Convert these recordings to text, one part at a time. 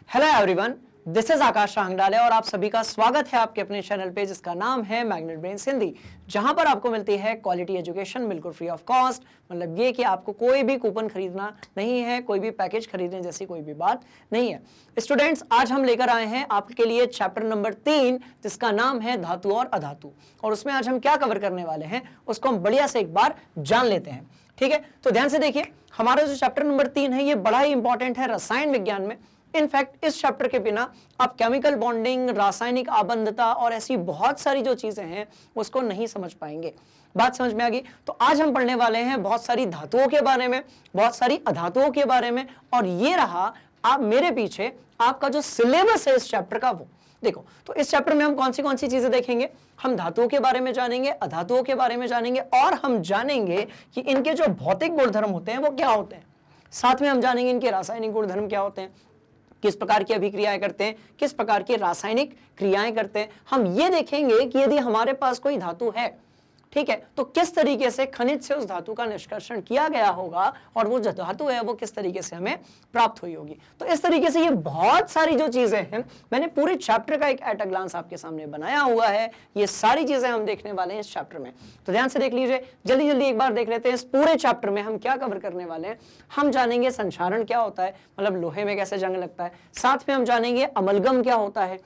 Hello everyone, this is आकाश रांगडाले और आप सभी का स्वागत है आपके अपने चैनल पे जिसका नाम है मैग्नेट ब्रेन्स हिंदी, जहां पर आपको मिलती है क्वालिटी एजुकेशन बिल्कुल फ्री ऑफ कॉस्ट। मतलब ये कि आपको कोई भी कूपन खरीदना नहीं है, कोई भी पैकेज खरीदने जैसी कोई भी बात नहीं है। स्टूडेंट्स, आज हम लेकर आए हैं आपके लिए चैप्टर नंबर 3 जिसका नाम है धातु और अधातु, और उसमें आज हम क्या कवर करने वाले हैं उसको हम बढ़िया से एक बार जान लेते हैं। ठीक है, तो ध्यान से देखिए, हमारा जो चैप्टर नंबर 3 है ये बड़ा ही इंपॉर्टेंट है रसायन विज्ञान में। इनफैक्ट इस चैप्टर के बिना आप केमिकल बॉन्डिंग, रासायनिक आबंधता और ऐसी बहुत सारी जो चीजें हैं उसको नहीं समझ पाएंगे। बात समझ में आ गई? तो आज हम पढ़ने वाले हैं बहुत सारी धातुओं के बारे में, बहुत सारी अधातुओं के बारे में, और ये रहा आप मेरे पीछे आपका जो सिलेबस है इस चैप्टर का वो देखो। तो इस चैप्टर में हम कौन सी चीजें देखेंगे? हम धातुओं के बारे में जानेंगे, अधातुओं के बारे में जानेंगे, और हम जानेंगे कि इनके जो भौतिक गुणधर्म होते हैं वो क्या होते हैं। साथ में हम जानेंगे इनके रासायनिक गुणधर्म क्या होते हैं, किस प्रकार की अभिक्रियाएं करते हैं, किस प्रकार की रासायनिक क्रियाएं करते हैं। हम ये देखेंगे कि यदि हमारे पास कोई धातु है, ठीक है, तो किस तरीके से खनिज से उस धातु का निष्कर्षण किया गया होगा और वो जो धातु है वो किस तरीके से हमें प्राप्त हुई होगी। तो इस तरीके से ये बहुत सारी जो चीजें हैं मैंने पूरे चैप्टर का एक एट अ ग्लांस आपके सामने बनाया हुआ है। ये सारी चीजें हम देखने वाले हैं इस चैप्टर में, तो ध्यान से देख लीजिए। जल्दी जल्दी एक बार देख लेते हैं इस पूरे चैप्टर में हम क्या कवर करने वाले हैं। हम जानेंगे संक्षारण क्या होता है, मतलब लोहे में कैसे जंग लगता है। साथ में हम जानेंगे अमलगम क्या होता है,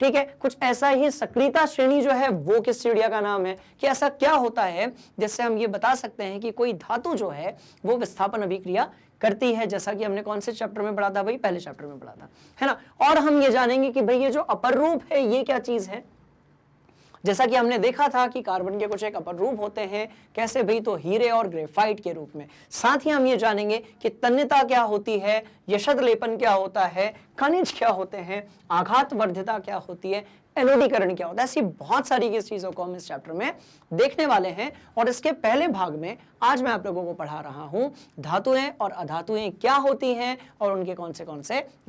ठीक है, कुछ ऐसा ही सक्रियता श्रेणी जो है वो किस चिड़िया का नाम है, कि ऐसा क्या होता है जिससे हम ये बता सकते हैं कि कोई धातु जो है वो विस्थापन अभिक्रिया करती है, जैसा कि हमने कौन से चैप्टर में पढ़ा था भाई? पहले चैप्टर में पढ़ा था, है ना। और हम ये जानेंगे कि भाई ये जो अपर रूप है ये क्या चीज है। जैसा कि हमने देखा था कि कार्बन के कुछ एक अपर रूप होते हैं, कैसे भाई? तो हीरे और ग्रेफाइट के रूप में। साथ ही हम ये जानेंगे कि तन्यता क्या होती है, यशद लेपन क्या होता है, खनिज क्या होते हैं, आघात वर्धिता क्या होती है, एनोडीकरण क्या होता है। ऐसी बहुत सारी किस चीजों को हम इस चैप्टर में देखने वाले हैं। और इसके पहले भाग में आज मैं आप लोगों को पढ़ा रहा हूं धातुएं और अधातुएं क्या होती हैं और उनके कौन से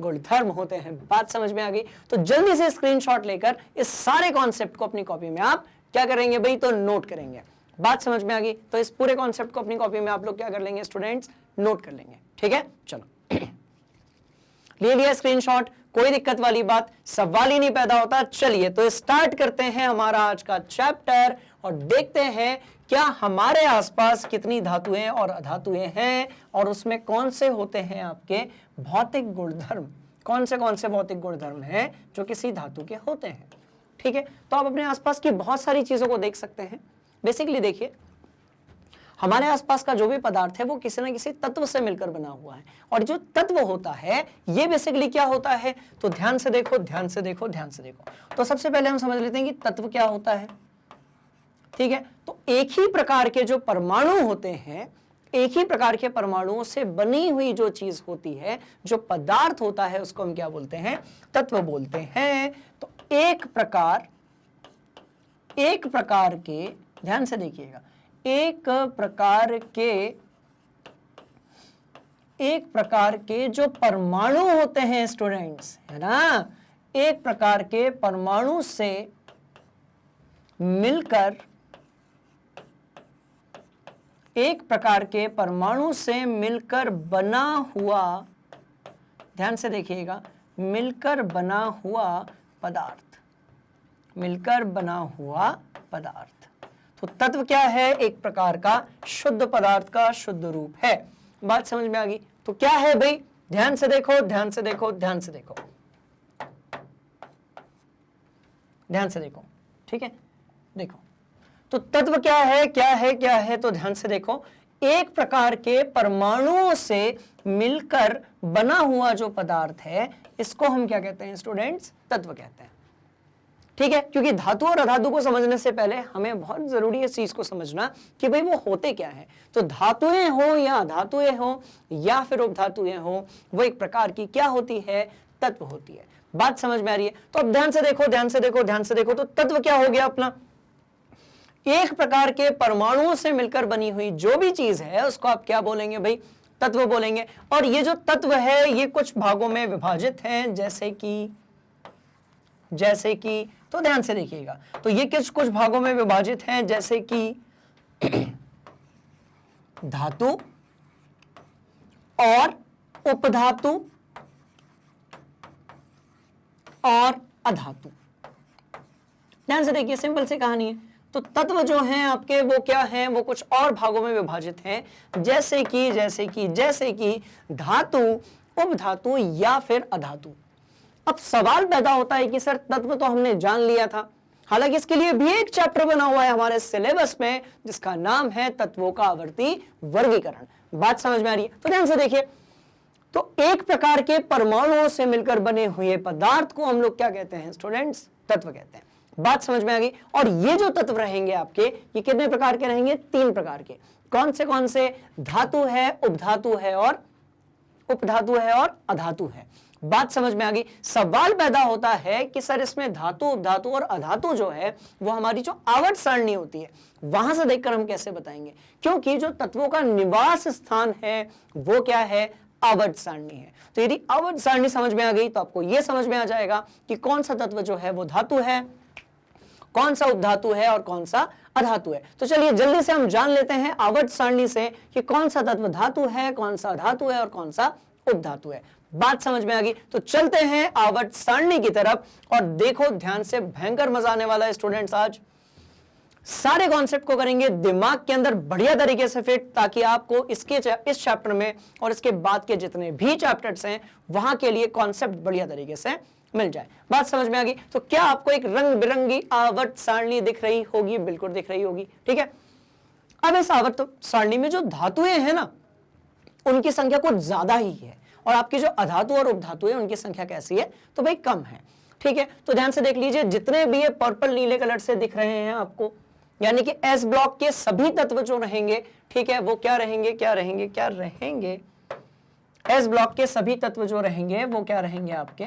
गुणधर्म होते हैं। बात समझ में आ गई? तो जल्दी से स्क्रीनशॉट लेकर इस सारे कॉन्सेप्ट को अपनी कॉपी में आप क्या करेंगे भाई? तो नोट करेंगे। बात समझ में आ गई? तो इस पूरे कॉन्सेप्ट को अपनी कॉपी में आप लोग क्या कर लेंगे स्टूडेंट्स? नोट कर लेंगे। ठीक है, चलो ले लिया स्क्रीनशॉट, कोई दिक्कत वाली बात, सवाल ही नहीं पैदा होता। चलिए तो स्टार्ट करते हैं हमारा आज का चैप्टर और देखते हैं क्या हमारे आसपास कितनी धातुएं और अधातुएं हैं और उसमें कौन से होते हैं आपके भौतिक गुणधर्म, कौन से भौतिक गुणधर्म हैं जो किसी धातु के होते हैं। ठीक है, तो आप अपने आसपास की बहुत सारी चीजों को देख सकते हैं। बेसिकली देखिए, हमारे आसपास का जो भी पदार्थ है वो किसी न किसी तत्व से मिलकर बना हुआ है, और जो तत्व होता है ये बेसिकली क्या होता है? तो ध्यान से देखो, ध्यान से देखो, ध्यान से देखो। तो सबसे पहले हम समझ लेते हैं कि तत्व क्या होता है। ठीक है, तो एक ही प्रकार के जो परमाणु होते हैं, एक ही प्रकार के परमाणुओं से बनी हुई जो चीज होती है, जो पदार्थ होता है, उसको हम क्या बोलते हैं? तत्व बोलते हैं। तो एक प्रकार के, ध्यान से देखिएगा, एक प्रकार के जो परमाणु होते हैं स्टूडेंट्स, है ना, एक प्रकार के परमाणु से मिलकर बना हुआ, ध्यान से देखिएगा, मिलकर बना हुआ पदार्थ। तो तत्व क्या है? एक प्रकार का शुद्ध पदार्थ का शुद्ध रूप है। बात समझ में आ गई? तो क्या है भाई? ध्यान से देखो, ध्यान से देखो, ध्यान से देखो, ध्यान से देखो। ठीक है, देखो तो तत्व क्या है, क्या है, क्या है? तो ध्यान से देखो, एक प्रकार के परमाणुओं से मिलकर बना हुआ जो पदार्थ है इसको हम क्या कहते हैं स्टूडेंट्स? तत्व कहते हैं। ठीक है, क्योंकि धातु और अधातु को समझने से पहले हमें बहुत जरूरी है इस चीज को समझना कि भाई वो होते क्या है। तो धातुएं हो या अधातुएं हो या फिर उपधातुएं हो, वो एक प्रकार की क्या होती है? तत्व होती है। बात समझ में आ रही है? तो अब ध्यान से देखो, ध्यान से देखो, ध्यान से देखो। तो तत्व क्या हो गया अपना? एक प्रकार के परमाणुओं से मिलकर बनी हुई जो भी चीज है उसको आप क्या बोलेंगे भाई? तत्व बोलेंगे। और ये जो तत्व है ये कुछ भागों में विभाजित है, जैसे कि तो ध्यान से देखिएगा, तो ये कुछ भागों में विभाजित हैं, जैसे कि धातु और उपधातु, और अधातु। ध्यान से देखिए, सिंपल सी कहानी है। तो तत्व जो हैं आपके वो क्या हैं, वो कुछ और भागों में विभाजित हैं, जैसे कि धातु, उपधातु या फिर अधातु। अब सवाल पैदा होता है कि सर तत्व तो हमने जान लिया था, हालांकि इसके लिए भी एक चैप्टर बना हुआ है हमारे सिलेबस में जिसका नाम है तत्वों का आवर्ती वर्गीकरण। बात समझ में आ रही है? तो ध्यान से देखिए, तो एक प्रकार के परमाणुओं से मिलकर बने हुए पदार्थ को हम लोग क्या कहते हैं स्टूडेंट्स? तत्व कहते हैं। बात समझ में आ गई? और ये जो तत्व रहेंगे आपके, ये कितने प्रकार के रहेंगे? 3 प्रकार के। कौन से? धातु है, उपधातु है और अधातु है। बात समझ में आ गई? सवाल पैदा होता है कि सर इसमें धातु, उपधातु और अधातु जो है वो हमारी जो आवर्त सारणी होती है वहां से देखकर हम कैसे बताएंगे, क्योंकि जो तत्वों का निवास स्थान है वो क्या है? आवर्त सारणी है। तो यदि आवर्त सारणी समझ में आ गई तो आपको यह समझ में आ जाएगा कि कौन सा तत्व जो है वो धातु है, कौन सा उपधातु है और कौन सा अधातु है। तो चलिए जल्दी से हम जान लेते हैं आवर्त सारणी से कि कौन सा तत्व धातु है, कौन सा अधातु है और कौन सा उपधातु है। बात समझ में आ गई? तो चलते हैं आवर्त सारणी की तरफ और देखो ध्यान से, भयंकर मजा आने वाला है स्टूडेंट्स। आज सारे कॉन्सेप्ट को करेंगे दिमाग के अंदर बढ़िया तरीके से फिट, ताकि आपको इस चैप्टर में और इसके बाद के जितने भी चैप्टर्स हैं वहां के लिए कॉन्सेप्ट बढ़िया तरीके से मिल जाए। बात समझ में आ गई? तो क्या आपको एक रंग बिरंगी आवर्त सारणी दिख रही होगी? बिल्कुल दिख रही होगी, ठीक है। अब इस आवर्त सारणी में जो धातुएं हैं ना, उनकी संख्या कुछ ज्यादा ही है, और आपकी जो अधातु और उपधातु है उनकी संख्या कैसी है? तो भाई कम है, ठीक है। तो ध्यान से देख लीजिए, जितने भी ये पर्पल नीले कलर से दिख रहे हैं आपको, यानी कि एस ब्लॉक के सभी तत्व जो रहेंगे, ठीक है, वो क्या रहेंगे? एस ब्लॉक के सभी तत्व जो रहेंगे वो क्या रहेंगे आपके?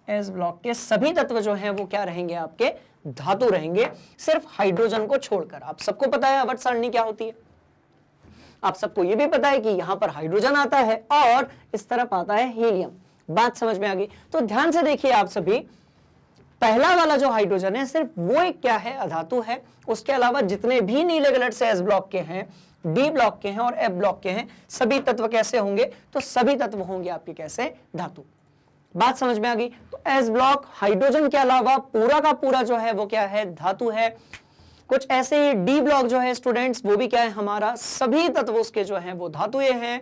एस ब्लॉक के सभी तत्व जो हैं वो क्या रहेंगे आपके? धातु रहेंगे, सिर्फ हाइड्रोजन को छोड़कर। आप सबको पता है आवर्त सारणी क्या होती है, आप सबको ये भी पता है कि यहां पर हाइड्रोजन आता है और इस तरफ आता है हीलियम। बात समझ में आ गई? तो ध्यान से देखिए आप सभी, पहला वाला जो हाइड्रोजन है सिर्फ वो एक क्या है? अधातु है। उसके अलावा जितने भी नीले कलर से एस ब्लॉक के हैं, डी ब्लॉक के हैं और एफ ब्लॉक के हैं, सभी तत्व कैसे होंगे? तो सभी तत्व होंगे आपके कैसे? धातु। बात समझ में आ गई? तो एस ब्लॉक हाइड्रोजन के अलावा पूरा का पूरा जो है वो क्या है? धातु है। कुछ ऐसे ही डी ब्लॉक जो है स्टूडेंट्स, वो भी क्या है हमारा? सभी तत्व उसके जो हैं वो धातुएं हैं।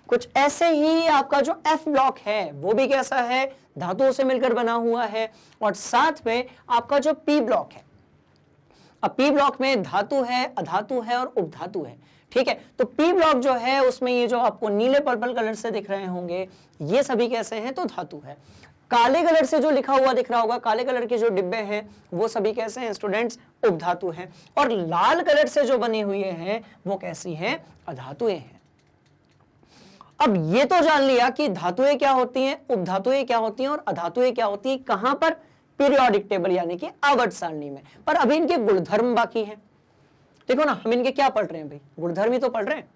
कुछ ऐसे ही आपका जो एफ ब्लॉक है वो भी कैसा है? धातुओं से मिलकर बना हुआ है। और साथ में आपका जो पी ब्लॉक है, अब पी ब्लॉक में धातु है, अधातु है और उपधातु है, ठीक है। तो पी ब्लॉक जो है उसमें ये जो आपको नीले पर्पल कलर से दिख रहे होंगे, ये सभी कैसे हैं? तो धातु है। काले कलर से जो लिखा हुआ दिख रहा होगा, काले कलर के जो डिब्बे हैं वो सभी कैसे हैं स्टूडेंट्स? उपधातु हैं। और लाल कलर से जो बने हुए हैं वो कैसी हैं? अधातुएं हैं। अब ये तो जान लिया कि धातुएं क्या होती हैं, उपधातुएं क्या होती हैं और अधातुएं क्या होती हैं। कहां पर? पीरियोडिक टेबल यानी कि आवर्त सारणी में। पर अभी इनके गुणधर्म बाकी हैं। देखो ना, हम इनके क्या पढ़ रहे हैं भाई? गुणधर्म ही तो पढ़ रहे हैं,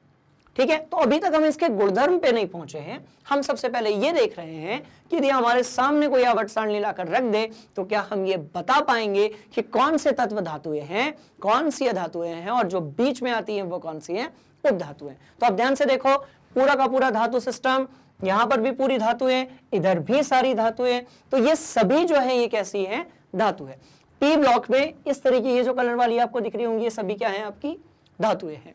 ठीक है। तो अभी तक हम इसके गुणधर्म पे नहीं पहुंचे हैं। हम सबसे पहले ये देख रहे हैं कि यदि हमारे सामने कोई आवर्त सारणी लाकर रख दे तो क्या हम ये बता पाएंगे कि कौन से तत्व धातुएं हैं, कौन सी अधातुएं हैं, और जो बीच में आती है वो कौन सी है? उपधातुएं। तो अब ध्यान से देखो, पूरा का पूरा धातु सिस्टम, यहां पर भी पूरी धातुएं, इधर भी सारी धातुएं, तो ये सभी जो है ये कैसी है? धातु है। पी ब्लॉक में इस तरीके ये जो कलर वाली आपको दिख रही होंगी, ये सभी क्या है? आपकी धातुएं हैं।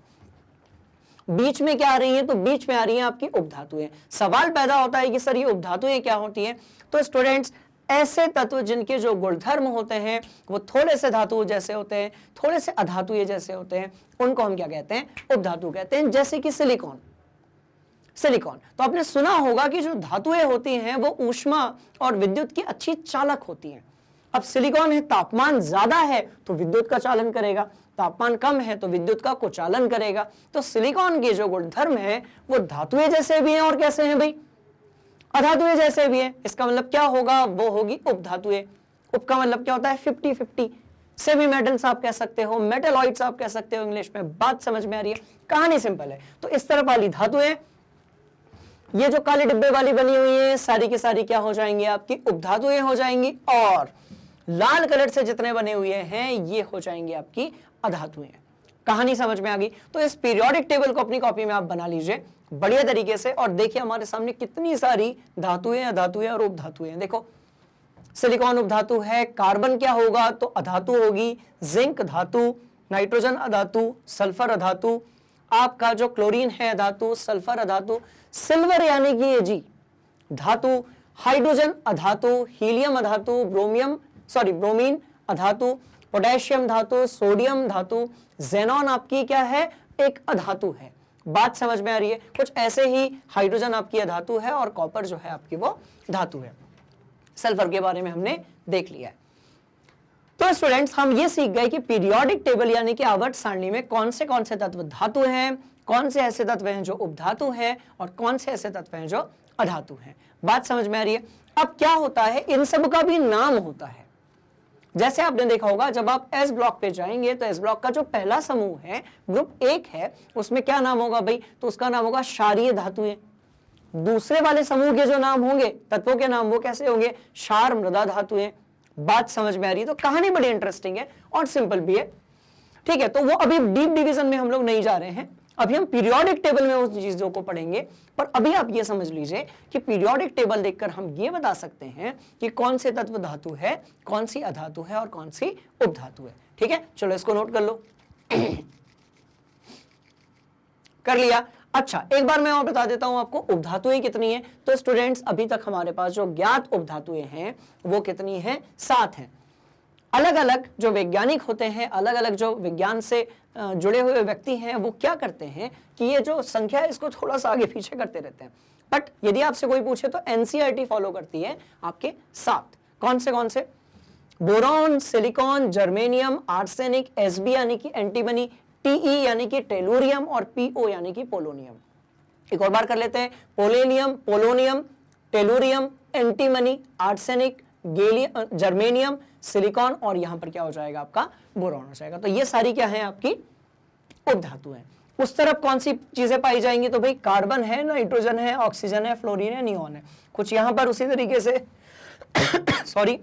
बीच में क्या आ रही है? तो बीच में आ रही है आपकी उपधातुएं। सवाल पैदा होता है कि सर ये उपधातुएं क्या होती हैं? तो स्टूडेंट्स, ऐसे तत्व जिनके जो गुणधर्म होते हैं वो थोड़े से धातु जैसे होते हैं, थोड़े से अधातुएं जैसे होते हैं, उनको हम क्या कहते हैं? उपधातु कहते हैं। जैसे कि सिलिकॉन। तो आपने सुना होगा कि जो धातुएं होती हैं वो ऊष्मा और विद्युत की अच्छी चालक होती हैं। अब सिलिकॉन है, तापमान ज्यादा है तो विद्युत का चालन करेगा, तापमान कम है तो विद्युत का कुचालन करेगा। तो सिलिकॉन के जो गुणधर्म है वो धातुएं जैसे भी हैं और कैसे हैं भाई? अधातुएं जैसे भी हैं। इसका मतलब क्या होगा? वो होगी उपधातुएं। उप का मतलब क्या होता है? 50-50। सेमी मेटल्स आप कह सकते हो, मेटलॉइड्स आप कह सकते हो इंग्लिश में। बात समझ में आ रही है? कहानी सिंपल है। तो इस तरफ वाली धातुएं, ये जो काले डिब्बे वाली बनी हुई है, सारी की सारी क्या हो जाएंगी? आपकी उपधातुएं हो जाएंगी। और लाल कलर से जितने बने हुए हैं ये हो जाएंगे आपकी अधातुएं। कहानी समझ में आ गई? तो इस पीरियोडिक टेबल को अपनी कॉपी में आप बना लीजिए बढ़िया तरीके से, और देखिए हमारे सामने कितनी सारी धातुएं, अधातुएं और उपधातुएं। देखो सिलिकॉन उपधातु है। कार्बन क्या होगा तो अधातु होगी, जिंक धातु, नाइट्रोजन अधातु, सल्फर अधातु, आपका जो क्लोरीन है अधातु, सल्फर अधातु, सिल्वर यानी कि ये जी धातु, हाइड्रोजन अधातु, हीलियम अधातु, ब्रोमीन अधातु, पोटेशियम धातु, सोडियम धातु, जेनॉन आपकी क्या है एक अधातु है। बात समझ में आ रही है? कुछ ऐसे ही हाइड्रोजन आपकी अधातु है और कॉपर जो है आपकी वो धातु है। सल्फर के बारे में हमने देख लिया है। तो स्टूडेंट्स हम ये सीख गए कि पीरियोडिक टेबल यानी कि आवर्त सारणी में कौन से तत्व धातु हैं, कौन से ऐसे तत्व हैं जो उपधातु हैं और कौन से ऐसे तत्व हैं जो अधातु हैं। बात समझ में आ रही है? अब क्या होता है, इन सब का भी नाम होता है। जैसे आपने देखा होगा जब आप एस ब्लॉक पे जाएंगे तो एस ब्लॉक का जो पहला समूह है ग्रुप 1 है, उसमें क्या नाम होगा भाई, तो उसका नाम होगा क्षारीय धातुएं। दूसरे वाले समूह के जो नाम होंगे तत्वों के नाम वो कैसे होंगे, क्षार मृदा धातुएं। बात समझ में आ रही है? तो कहानी बड़ी इंटरेस्टिंग है और सिंपल भी है। ठीक है, तो वो अभी डीप डिवीजन में हम लोग नहीं जा रहे हैं, अभी हम पीरियोडिक टेबल में उस चीजों को पढ़ेंगे। पर अभी आप ये समझ लीजिए कि पीरियोडिक टेबल देखकर हम ये बता सकते हैं कि कौन से तत्व धातु है, कौन सी अधातु है और कौन सी उपधातु है। ठीक है, चलो इसको नोट कर लो। कर लिया? अच्छा, एक बार मैं और बता देता हूं आपको उपधातुएं कितनी है। तो स्टूडेंट्स अभी तक हमारे पास जो ज्ञात उपधातुएं हैं वो कितनी है, 7 हैं। अलग अलग जो वैज्ञानिक होते हैं, अलग अलग जो विज्ञान से जुड़े हुए व्यक्ति हैं, वो क्या करते हैं कि ये जो संख्या है इसको थोड़ा सा आगे पीछे करते रहते हैं। बट यदि आपसे कोई पूछे तो एनसीईआरटी फॉलो करती है आपके 7। कौन से? Boron, silicon, germanium, arsenic, SB यानी कि एंटीमनी, टीई यानी कि टेलुरियम और पीओ यानी कि पोलोनियम। एक और बार कर लेते हैं, polonium, tellurium, antimony, arsenic, germanium, silicon और यहां पर क्या हो जाएगा आपका बोरॉन हो जाएगा। तो ये सारी क्या है आपकी उपधातु है। उस तरफ कौन सी चीजें पाई जाएंगी, तो भाई कार्बन है, नाइट्रोजन है, ऑक्सीजन है, फ्लोरीन है, नियोन है। कुछ यहां पर उसी तरीके से सॉरी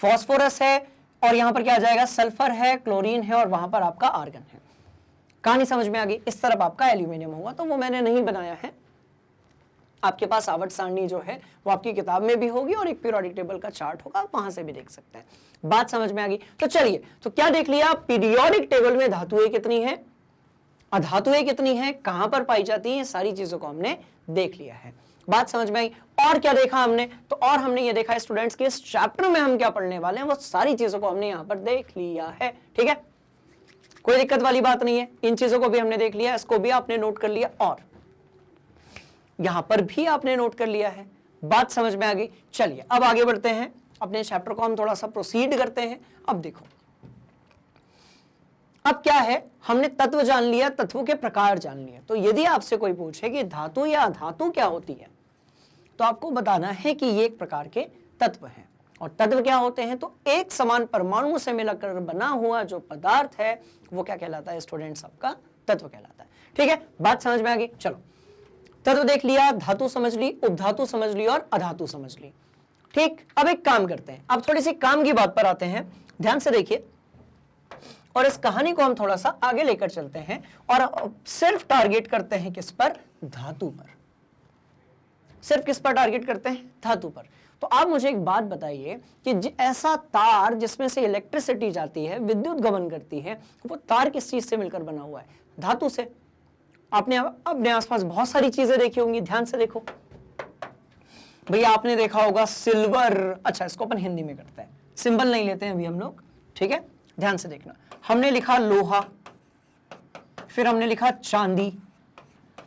फास्फोरस है और यहां पर क्या आ जाएगा, सल्फर है, क्लोरीन है और वहां पर आपका आर्गन है। कहानी समझ में आ गई? इस तरफ आपका एल्यूमिनियम होगा, तो वो मैंने नहीं बनाया है। आपके पास आवर्त सारणी जो है वो आपकी किताब में भी होगी और एक पीरियोडिक टेबल का चार्ट होगा, आप वहां से भी देख सकते हैं। बात समझ में आ गई? तो चलिए, तो क्या देख लिया, पीरियोडिक टेबल में धातुएं कितनी है, अधातुएं कितनी है, कहां पर पाई जाती है, सारी चीजों को हमने देख लिया है। बात समझ में आई? और क्या देखा हमने, तो और हमने ये देखा स्टूडेंट्स के इस चैप्टर में हम क्या पढ़ने वाले हैं वो सारी चीजों को हमने यहां पर देख लिया है। ठीक है, कोई दिक्कत वाली बात नहीं है। इन चीजों को भी हमने देख लिया, इसको भी आपने नोट कर लिया और यहां पर भी आपने नोट कर लिया है। बात समझ में आ गई? चलिए अब आगे बढ़ते हैं, अपने चैप्टर को हम थोड़ा सा प्रोसीड करते हैं। अब देखो, अब क्या है, हमने तत्व जान लिया, तत्वों के प्रकार जान लिए। तो यदि आपसे कोई पूछे कि धातु या अधातु क्या होती है, तो आपको बताना है कि ये एक प्रकार के तत्व हैं। और तत्व क्या होते हैं, तो एक समान परमाणु से मिलकर बना हुआ जो पदार्थ है वो क्या कहलाता है स्टूडेंट्स, आपका तत्व कहलाता है। ठीक है, बात समझ में आ गई? चलो, तत्व देख लिया, धातु समझ ली, उपधातु समझ ली और अधातु समझ ली। ठीक, अब एक काम करते हैं, अब थोड़ी सी काम की बात पर आते हैं। ध्यान से देखिए और इस कहानी को हम थोड़ा सा आगे लेकर चलते हैं और सिर्फ टारगेट करते हैं किस पर, धातु पर। सिर्फ किस पर टारगेट करते हैं, धातु पर। तो आप मुझे एक बात बताइए कि ऐसा तार जिसमें से इलेक्ट्रिसिटी जाती है, विद्युत गमन करती है, वो तार किस चीज से मिलकर बना हुआ है, धातु से। आपने अपने आसपास बहुत सारी चीजें देखी होंगी, ध्यान से देखो भैया। आपने देखा होगा सिल्वर, अच्छा इसको अपन हिंदी में करते हैं, सिंबल नहीं लेते हैं अभी हम लोग। ठीक है, ध्यान से देखना, हमने लिखा लोहा, फिर हमने लिखा चांदी,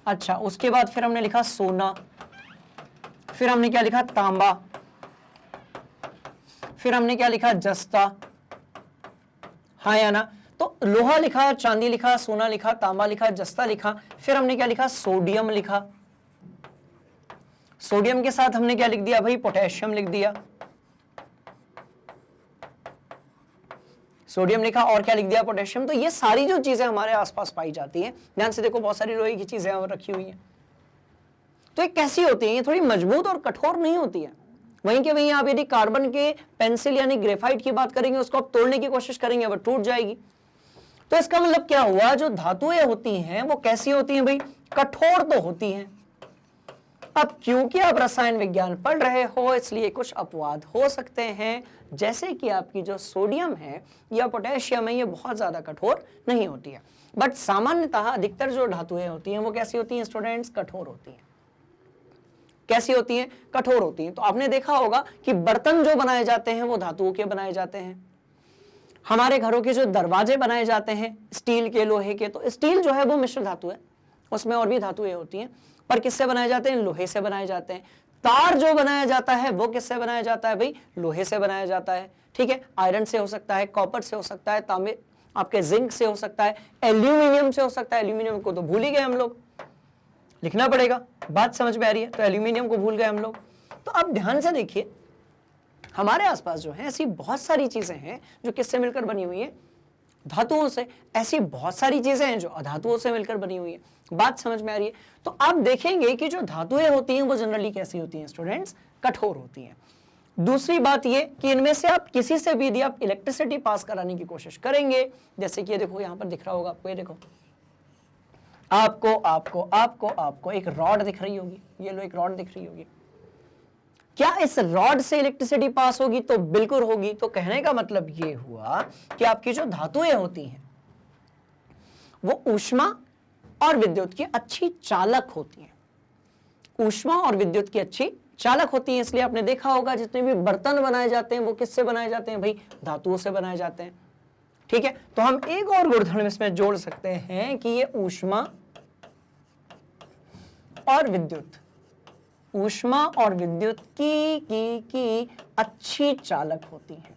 अच्छा उसके बाद फिर हमने लिखा सोना, फिर हमने क्या लिखा, तांबा, फिर हमने क्या लिखा, जस्ता। हाँ या ना? तो लोहा लिखा, चांदी लिखा, सोना लिखा, तांबा लिखा, जस्ता लिखा, फिर हमने क्या लिखा, सोडियम लिखा। सोडियम के साथ हमने क्या लिख दिया भाई, पोटेशियम लिख दिया। सोडियम लिखा और क्या लिख दिया, पोटेशियम। तो ये सारी जो चीजें हमारे आसपास पाई जाती हैं, ध्यान से देखो, बहुत सारी लोहे की चीजें रखी हुई हैं। तो ये कैसी होती है, ये थोड़ी मजबूत और कठोर नहीं होती है। वहीं के वहीं आप यदि कार्बन के पेंसिल यानी ग्रेफाइट की बात करेंगे, उसको आप तोड़ने की कोशिश करेंगे, वह टूट जाएगी। तो इसका मतलब क्या हुआ, जो धातुएं होती हैं वो कैसी होती हैं भाई, कठोर तो होती हैं। अब क्योंकि आप रसायन विज्ञान पढ़ रहे हो इसलिए कुछ अपवाद हो सकते हैं, जैसे कि आपकी जो सोडियम है या पोटेशियम है ये बहुत ज्यादा कठोर नहीं होती है, बट सामान्यतः अधिकतर जो धातुएं होती हैं वो कैसी होती हैं स्टूडेंट्स? कठोर होती हैं। कैसी होती हैं? कठोर होती हैं। तो आपने देखा होगा कि बर्तन जो बनाए जाते हैं वो धातुओं के बनाए जाते हैं। हमारे घरों के जो दरवाजे बनाए जाते हैं स्टील के, लोहे के, तो स्टील जो है वो मिश्र धातु है, उसमें और भी धातुएं होती हैं, पर किससे बनाए जाते हैं? लोहे से बनाए जाते हैं। तार जो बनाया जाता है वो किससे बनाया जाता है भाई? लोहे से बनाया जाता है। ठीक है, आयरन से हो सकता है, कॉपर से हो सकता है, तांबे आपके जिंक से हो सकता है, एल्यूमिनियम से हो सकता है। एल्यूमिनियम को तो भूल ही गए हम लोग, लिखना पड़ेगा, बात समझ में आ रही है? तो एल्यूमिनियम को भूल गए हम लोग। तो अब ध्यान से देखिए, हमारे आसपास जो है ऐसी बहुत सारी चीजें हैं जो किससे मिलकर बनी हुई है? धातुओं से। ऐसी बहुत सारी चीजें हैं जो अधातुओं से मिलकर बनी हुई है। बात समझ में आ रही है? तो आप देखेंगे कि जो धातुएं होती हैं वो जनरली कैसी होती हैं स्टूडेंट्स? कठोर होती हैं। दूसरी बात ये कि इनमें से आप किसी से भी यदि आप इलेक्ट्रिसिटी पास कराने की कोशिश करेंगे, जैसे कि ये देखो यहां पर दिख रहा होगा आपको, ये देखो आपको आपको आपको आपको एक रॉड दिख रही होगी, ये लो एक रॉड दिख रही होगी। क्या इस रॉड से इलेक्ट्रिसिटी पास होगी? तो बिल्कुल होगी। तो कहने का मतलब ये हुआ कि आपकी जो धातुएं होती हैं वो ऊष्मा और विद्युत की अच्छी चालक होती हैं। ऊष्मा और विद्युत की अच्छी चालक होती हैं, इसलिए आपने देखा होगा जितने भी बर्तन बनाए जाते हैं वो किससे बनाए जाते हैं भाई? धातुओं से बनाए जाते हैं। ठीक है, तो हम एक और गुणधर्म इसमें जोड़ सकते हैं कि ये ऊष्मा और विद्युत, ऊष्मा और विद्युत की अच्छी चालक होती हैं।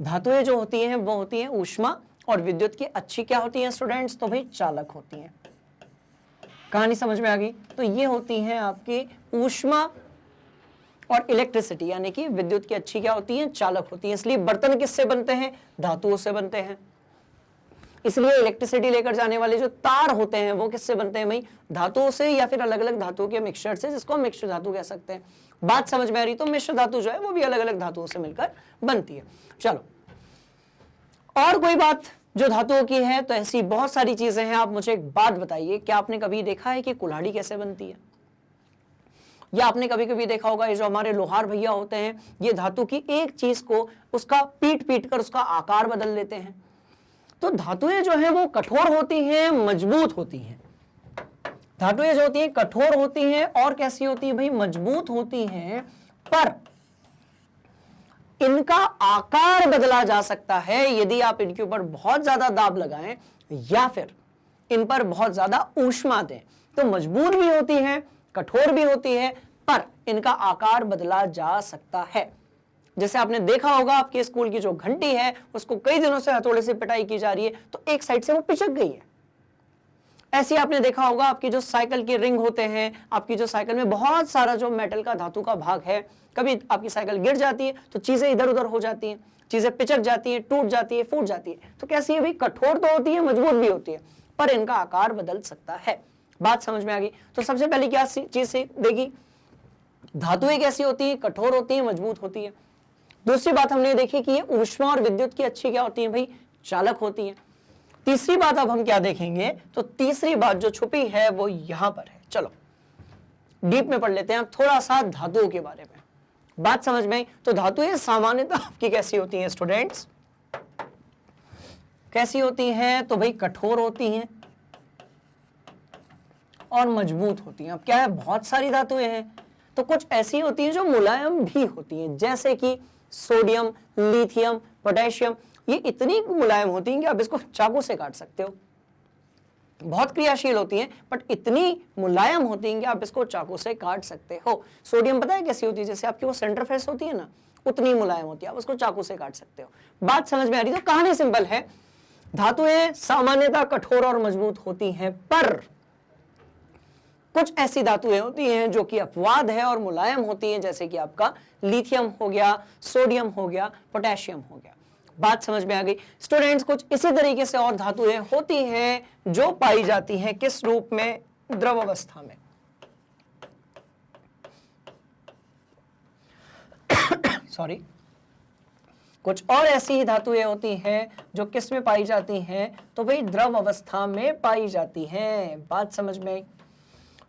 धातुएं जो होती हैं वो होती हैं ऊष्मा और विद्युत की अच्छी क्या होती हैं स्टूडेंट्स? तो भाई चालक होती हैं। कहानी समझ में आ गई? तो ये होती हैं आपकी ऊष्मा और इलेक्ट्रिसिटी, यानी कि विद्युत की अच्छी क्या होती हैं? चालक होती हैं। इसलिए बर्तन किससे बनते हैं? धातुओं से बनते हैं। इसलिए इलेक्ट्रिसिटी लेकर जाने वाले जो तार होते हैं वो किससे बनते हैं भाई? धातुओं से, या फिर अलग अलग धातुओं के मिक्सचर से, जिसको हम मिश्र धातु कह सकते हैं। बात समझ में आ रही? तो मिश्र धातु जो है वो भी अलग अलग धातुओं से मिलकर बनती है। चलो, और कोई बात जो धातुओं की है? तो ऐसी बहुत सारी चीजें हैं। आप मुझे एक बात बताइए, क्या आपने कभी देखा है कि कुल्हाड़ी कैसे बनती है? या आपने कभी कभी देखा होगा ये जो हमारे लोहार भैया होते हैं ये धातु की एक चीज को उसका पीट पीट कर उसका आकार बदल लेते हैं। तो धातुएं जो है वो कठोर होती हैं, मजबूत होती हैं। धातुएं जो होती हैं कठोर होती हैं और कैसी होती है भाई? मजबूत होती हैं, पर इनका आकार बदला जा सकता है यदि आप इनके ऊपर बहुत ज्यादा दाब लगाएं या फिर इन पर बहुत ज्यादा ऊष्मा दें। तो मजबूत भी होती है, कठोर भी होती है, पर इनका आकार बदला जा सकता है। जैसे आपने देखा होगा आपके स्कूल की जो घंटी है उसको कई दिनों से हथौड़े से पिटाई की जा रही है, तो एक साइड से वो पिचक गई है। ऐसे आपने देखा होगा आपकी जो साइकिल के रिंग होते हैं, आपकी जो साइकिल में बहुत सारा जो मेटल का धातु का भाग है, कभी आपकी साइकिल गिर जाती है तो चीजें इधर उधर हो जाती हैं, चीजें पिचक जाती हैं, टूट जाती है, फूट जाती है। तो कैसी है भाई? कठोर तो होती है, मजबूत भी होती है, पर इनका आकार बदल सकता है। बात समझ में आ गई? तो सबसे पहले क्या चीज सीख देगी? धातुएं कैसी होती है? कठोर होती है, मजबूत होती है। दूसरी बात हमने देखी कि ये ऊष्मा और विद्युत की अच्छी क्या होती है भाई? चालक होती है। तीसरी बात अब हम क्या देखेंगे? तो तीसरी बात जो छुपी है वो यहां पर है। चलो डीप में पढ़ लेते हैं थोड़ा सा धातुओं के बारे में। बात समझ में आई? तो धातुएं सामान्यतः आपकी कैसी होती हैं स्टूडेंट्स? कैसी होती हैं? तो भाई कठोर होती हैं और मजबूत होती हैं। अब क्या है, बहुत सारी धातुएं हैं, तो कुछ ऐसी होती हैं जो मुलायम भी होती हैं, जैसे कि सोडियम, लिथियम, पोटेशियम। ये इतनी मुलायम होती हैं कि आप इसको चाकू से काट सकते हो। बहुत क्रियाशील होती हैं, बट इतनी मुलायम होती हैं कि आप इसको चाकू से काट सकते हो। सोडियम पता है कैसी होती है? जैसे आपकी वो सेंटरफेस होती है ना, उतनी मुलायम होती है, आप उसको चाकू से काट सकते हो। बात समझ में आ रही? तो कहानी सिंपल है, धातुएं सामान्यतः कठोर और मजबूत होती हैं, पर कुछ ऐसी धातुएं होती हैं जो कि अपवाद है और मुलायम होती हैं, जैसे कि आपका लिथियम हो गया, सोडियम हो गया, पोटेशियम हो गया। बात समझ में आ गई स्टूडेंट्स? कुछ इसी तरीके से और धातुएं होती हैं जो पाई जाती हैं किस रूप में? द्रव अवस्था में। सॉरी, कुछ और ऐसी ही धातुएं होती हैं जो किस में पाई जाती हैं? तो भाई द्रव अवस्था में पाई जाती हैं। बात समझ में आई?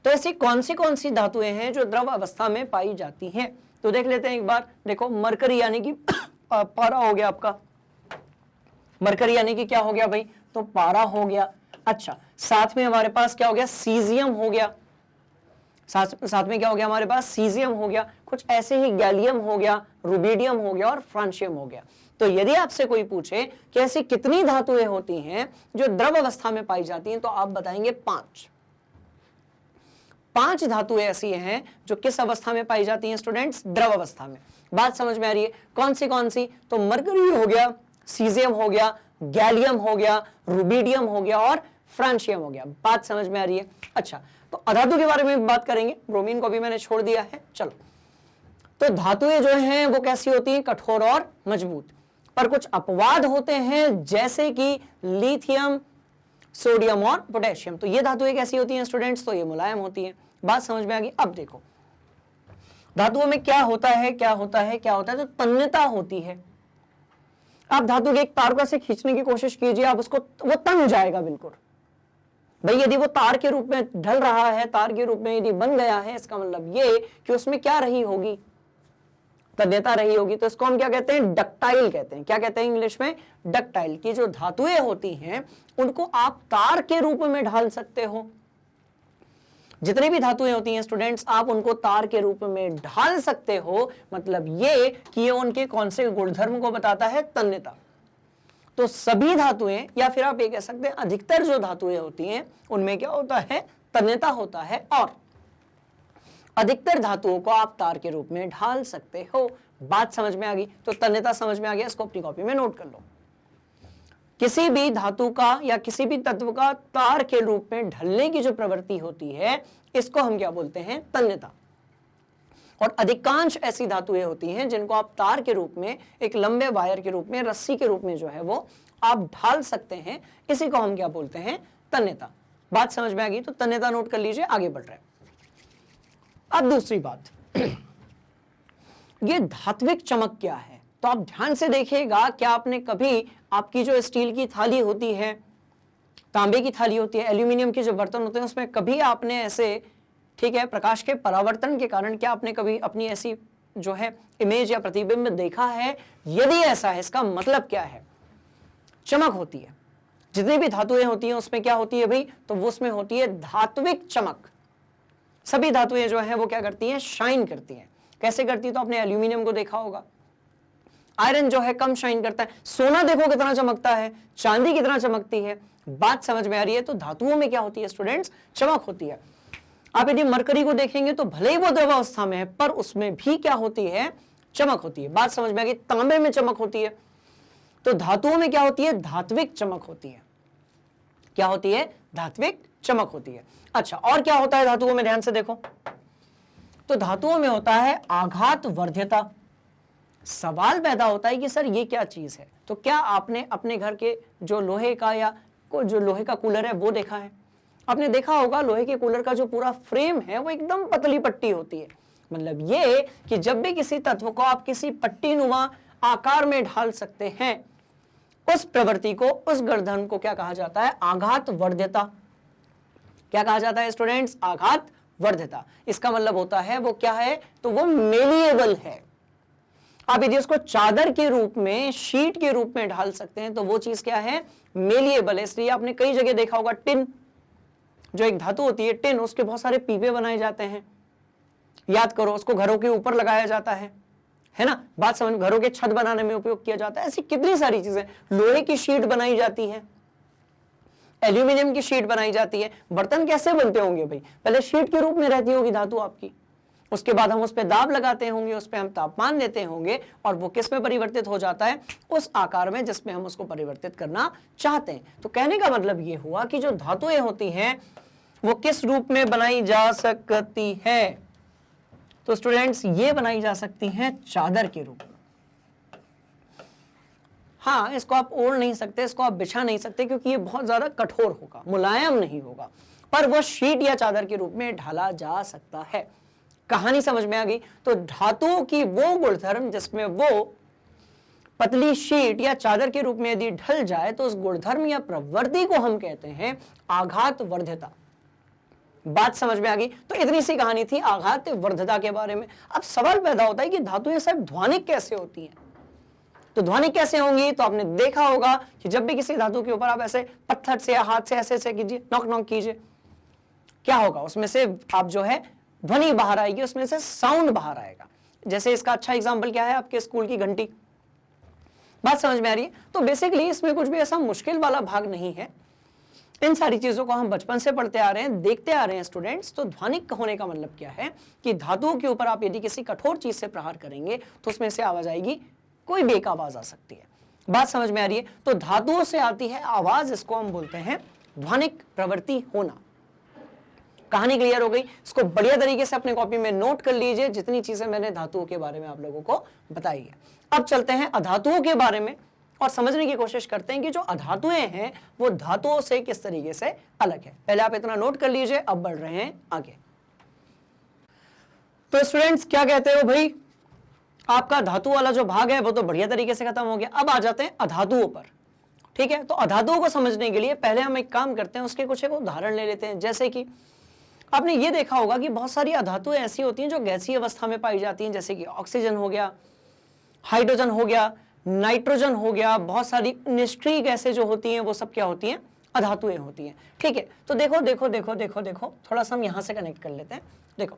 तो ऐसी कौन सी धातुएं हैं जो द्रव अवस्था में पाई जाती हैं? तो देख लेते हैं एक बार। देखो मरकरी यानी कि पारा हो गया आपका, मरकरी यानी कि क्या हो गया भाई, तो पारा हो गया। अच्छा, साथ में हमारे पास क्या हो गया, सीजियम हो गया। साथ में क्या हो गया हमारे पास, सीजियम हो गया। कुछ ऐसे ही गैलियम हो गया, रुबिडियम हो गया और फ्रांशियम हो गया। तो यदि आपसे कोई पूछे कि ऐसी कितनी धातुएं होती हैं जो द्रव अवस्था में पाई जाती हैं, तो आप बताएंगे 5। 5 धातुएं ऐसी हैं जो किस अवस्था में पाई जाती हैं स्टूडेंट्स, द्रव अवस्था में। बात समझ में आ रही है? कौन सी? तो मरकरी हो गया, सीजियम हो गया, गैलियम हो गया, रुबिडियम हो गया और फ्रांशियम हो गया। बात समझ में आ रही है? अच्छा, तो अधातु के बारे में बात करेंगे। ब्रोमीन को भी मैंने छोड़ दिया है। चलो, तो धातुएं जो हैं वो कैसी होती हैं, कठोर और मजबूत। पर कुछ अपवाद होते हैं जैसे कि लिथियम, सोडियम और पोटेशियम। तो ये धातुएं कैसी होती हैं स्टूडेंट्स, तो ये मुलायम होती हैं। बात समझ में आ गई? अब देखो धातुओं में क्या होता है, तो तन्यता होती है। आप धातु के एक तार को ऐसे खींचने की कोशिश कीजिए, आप उसको, वो तन जाएगा बिल्कुल। भाई यदि वो तार के रूप में ढल रहा है, तार के रूप में यदि बन गया है, इसका मतलब ये कि उसमें क्या रही होगी, तन्यता रही होगी। तो इसको हम क्या कहते हैं, डक्टाइल कहते हैं। क्या कहते हैं इंग्लिश में, डक्टाइल। की जो धातुएं होती हैं उनको आप तार के रूप में ढाल सकते हो। जितनी भी धातुएं होती हैं स्टूडेंट्स, आप उनको तार के रूप में ढाल सकते हो। मतलब ये कि ये उनके कौन से गुणधर्म को बताता है, तन्यता। तो सभी धातुएं, या फिर आप ये कह सकते हैं अधिकतर जो धातुएं होती हैं उनमें क्या होता है, तन्यता होता है। और अधिकतर धातुओं को आप तार के रूप में ढाल सकते हो। बात समझ में आ गई? तो तन्यता समझ में आ गया, इसको अपनी कॉपी में नोट कर लो। किसी भी धातु का या किसी भी तत्व का तार के रूप में ढलने की जो प्रवृत्ति होती है, इसको हम क्या बोलते हैं, तन्यता। और अधिकांश ऐसी धातुएं होती हैं जिनको आप तार के रूप में, एक लंबे वायर के रूप में, रस्सी के रूप में जो है वो आप ढाल सकते हैं। इसी को हम क्या बोलते हैं, तन्यता। बात समझ में आ गई? तो तन्यता नोट कर लीजिए, आगे बढ़ रहे हैं। अब दूसरी बात, ये धात्विक चमक क्या है? तो आप ध्यान से देखिएगा, क्या आपने कभी, आपकी जो स्टील की थाली होती है, तांबे की थाली होती है, एल्यूमिनियम के जो बर्तन होते हैं, उसमें कभी आपने ऐसे, ठीक है, प्रकाश के परावर्तन के कारण क्या आपने कभी अपनी ऐसी जो है इमेज या प्रतिबिंब देखा है? यदि ऐसा है, इसका मतलब क्या है, चमक होती है। जितनी भी धातुएं होती हैं उसमें क्या होती है भाई, तो वो उसमें होती है धात्विक चमक। सभी धातुएं जो हैं वो क्या करती हैं, शाइन करती हैं। कैसे करती है? तो आपने एल्यूमिनियम को देखा होगा, आयरन जो है कम शाइन करता है। सोना देखो कितना चमकता है, चांदी कितना चमकती है। बात समझ में आ रही है? तो धातुओं में क्या होती है स्टूडेंट्स, चमक होती है। आप यदि मरकरी को देखेंगे तो भले ही वो द्रव अवस्था में है, पर उसमें भी क्या होती है, चमक होती है। बात समझ में आ गई? तांबे में चमक होती है। तो धातुओं में क्या होती है, धात्विक चमक होती है। क्या होती है, धात्विक चमक होती है। अच्छा, और क्या होता है धातुओं में, ध्यान से देखो। तो धातुओं में होता है आघात वर्ध्यता। सवाल पैदा होता है कि सर ये क्या चीज है? तो क्या आपने अपने घर के जो लोहे का या जो लोहे का कूलर है वो देखा है? आपने देखा होगा लोहे के कूलर का जो पूरा फ्रेम है वो एकदम पतली पट्टी होती है। मतलब ये कि जब भी किसी तत्व को आप किसी पट्टी नुमा आकार में ढाल सकते हैं, उस प्रवृत्ति को, उस गुणधर्म को क्या कहा जाता है, आघात वर्ध्यता। क्या कहा जाता है स्टूडेंट्स, आघात वर्ध्यता। इसका मतलब होता है वो क्या है, तो वो मेलिएबल है। आप यदि उसको चादर के रूप में, शीट के रूप में ढाल सकते हैं तो वो चीज क्या है, मेलिएबल है। इसलिए आपने कई जगह देखा होगा टिन, जो एक धातु होती है टिन, उसके बहुत सारे पीपे बनाए जाते हैं। याद करो, उसको घरों के ऊपर लगाया जाता है ना। बात समझ, घरों के छत बनाने में उपयोग किया जाता है। ऐसी कितनी सारी चीजें, लोहे की शीट बनाई जाती है, एल्यूमिनियम की शीट बनाई जाती है। बर्तन कैसे बनते होंगे भाई, पहले शीट के रूप में रहती होगी धातु आपकी, उसके बाद हम उस पर दाब लगाते होंगे, उस पर हम तापमान देते होंगे और वो किस में परिवर्तित हो जाता है, उस आकार में जिसमें हम उसको परिवर्तित करना चाहते हैं। तो कहने का मतलब ये हुआ कि जो धातुएं होती हैं वो किस रूप में बनाई जा सकती है, तो स्टूडेंट्स ये बनाई जा सकती हैं चादर के रूप में। हाँ, इसको आप ओढ़ नहीं सकते, इसको आप बिछा नहीं सकते, क्योंकि ये बहुत ज्यादा कठोर होगा, मुलायम नहीं होगा, पर वो शीट या चादर के रूप में ढाला जा सकता है। कहानी समझ में आ गई? तो धातुओं की वो गुणधर्म जिसमें वो पतली शीट या चादर के रूप में यदि ढल जाए तो उस गुणधर्म या प्रवृत्ति को हम कहते हैं आघात वर्ध्यता। बात समझ में आ गई। तो इतनी सी कहानी थी आघात वर्धता के बारे में। अब सवाल पैदा होता है कि धातुएं सब ध्वनिक कैसे होती हैं। तो ध्वनिक कैसे होंगी, तो आपने देखा होगा कि जब भी किसी धातु के ऊपर आप ऐसे पत्थर से या हाथ से ऐसे ऐसे कीजिए, नॉक नॉक कीजिए, क्या होगा, उसमें से आप जो है ध्वनि बाहर आएगी, उसमें से साउंड बाहर आएगा। जैसे इसका अच्छा एग्जांपल क्या है, आपके स्कूल की घंटी। बात समझ में आ रही है। तो बेसिकली इसमें कुछ भी ऐसा मुश्किल वाला भाग नहीं है। इन सारी चीजों को हम बचपन से पढ़ते आ रहे हैं, देखते आ रहे हैं स्टूडेंट्स। तो ध्वनिक होने का मतलब क्या है कि धातुओं के ऊपर आप यदि किसी कठोर चीज से प्रहार करेंगे तो उसमें से आवाज आएगी, कोई भी एक आवाज आ सकती है। बात समझ में आ रही है। तो धातुओं से आती है आवाज, इसको हम बोलते हैं ध्वनिक प्रवृत्ति होना। कहानी क्लियर हो गई। इसको बढ़िया तरीके से अपने कॉपी में नोट कर लीजिए, जितनी चीजें मैंने धातुओं के बारे में आप लोगों को बताई है। अब चलते हैं अधातुओं के बारे में और समझने की कोशिश करते हैं कि जो अधातुएं हैं वो धातुओं से किस तरीके से अलग है। पहले आप इतना नोट कर लीजिए, अब बढ़ रहे हैं आगे। तो स्टूडेंट्स क्या कहते हो भाई, आपका धातु वाला जो भाग है वो तो बढ़िया तरीके से खत्म हो गया। अब आ जाते हैं अधातुओं पर। ठीक है, तो अधातुओं को समझने के लिए पहले हम एक काम करते हैं, उसके कुछ एक उदाहरण ले लेते हैं। जैसे कि आपने ये देखा होगा कि बहुत सारी अधातुएं ऐसी होती हैं जो गैसीय अवस्था में पाई जाती हैं, जैसे कि ऑक्सीजन हो गया, हाइड्रोजन हो गया, नाइट्रोजन हो गया। बहुत सारी निष्क्रिय गैसें जो होती हैं वो सब क्या होती हैं, अधातुएं होती हैं। ठीक है, तो देखो देखो देखो देखो देखो, थोड़ा सा हम यहां से कनेक्ट कर लेते हैं। देखो,